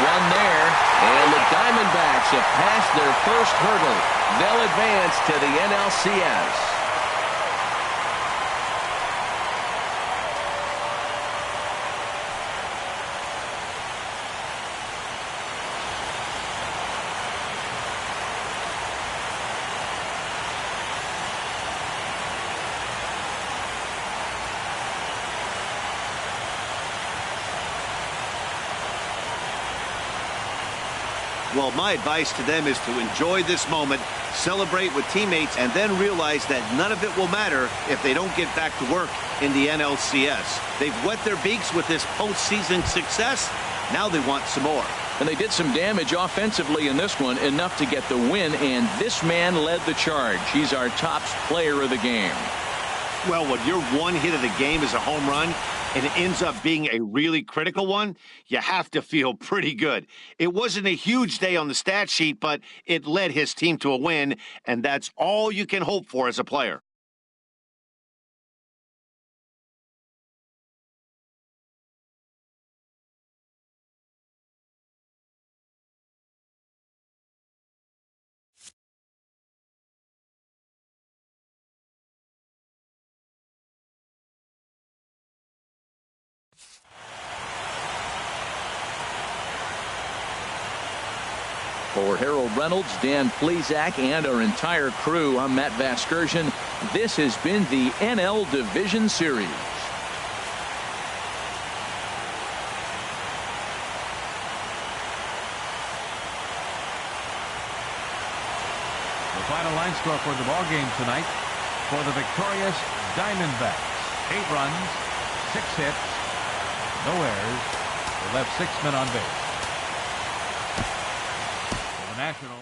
1 there. And the Diamondbacks have passed their first hurdle. They'll advance to the NLCS. Well, my advice to them is to enjoy this moment, celebrate with teammates, and then realize that none of it will matter if they don't get back to work in the NLCS. They've wet their beaks with this postseason success. Now they want some more. And they did some damage offensively in this one, enough to get the win, and this man led the charge. He's our top player of the game. Well, when your 1 hit of the game is a home run, and it ends up being a really critical one, you have to feel pretty good. It wasn't a huge day on the stat sheet, but it led his team to a win, and that's all you can hope for as a player. For Harold Reynolds, Dan Plesac, and our entire crew, I'm Matt Vasgersian. This has been the NL Division Series. The final line score for the ball game tonight for the victorious Diamondbacks. 8 runs, 6 hits, no errors. They left 6 men on base. The Nationals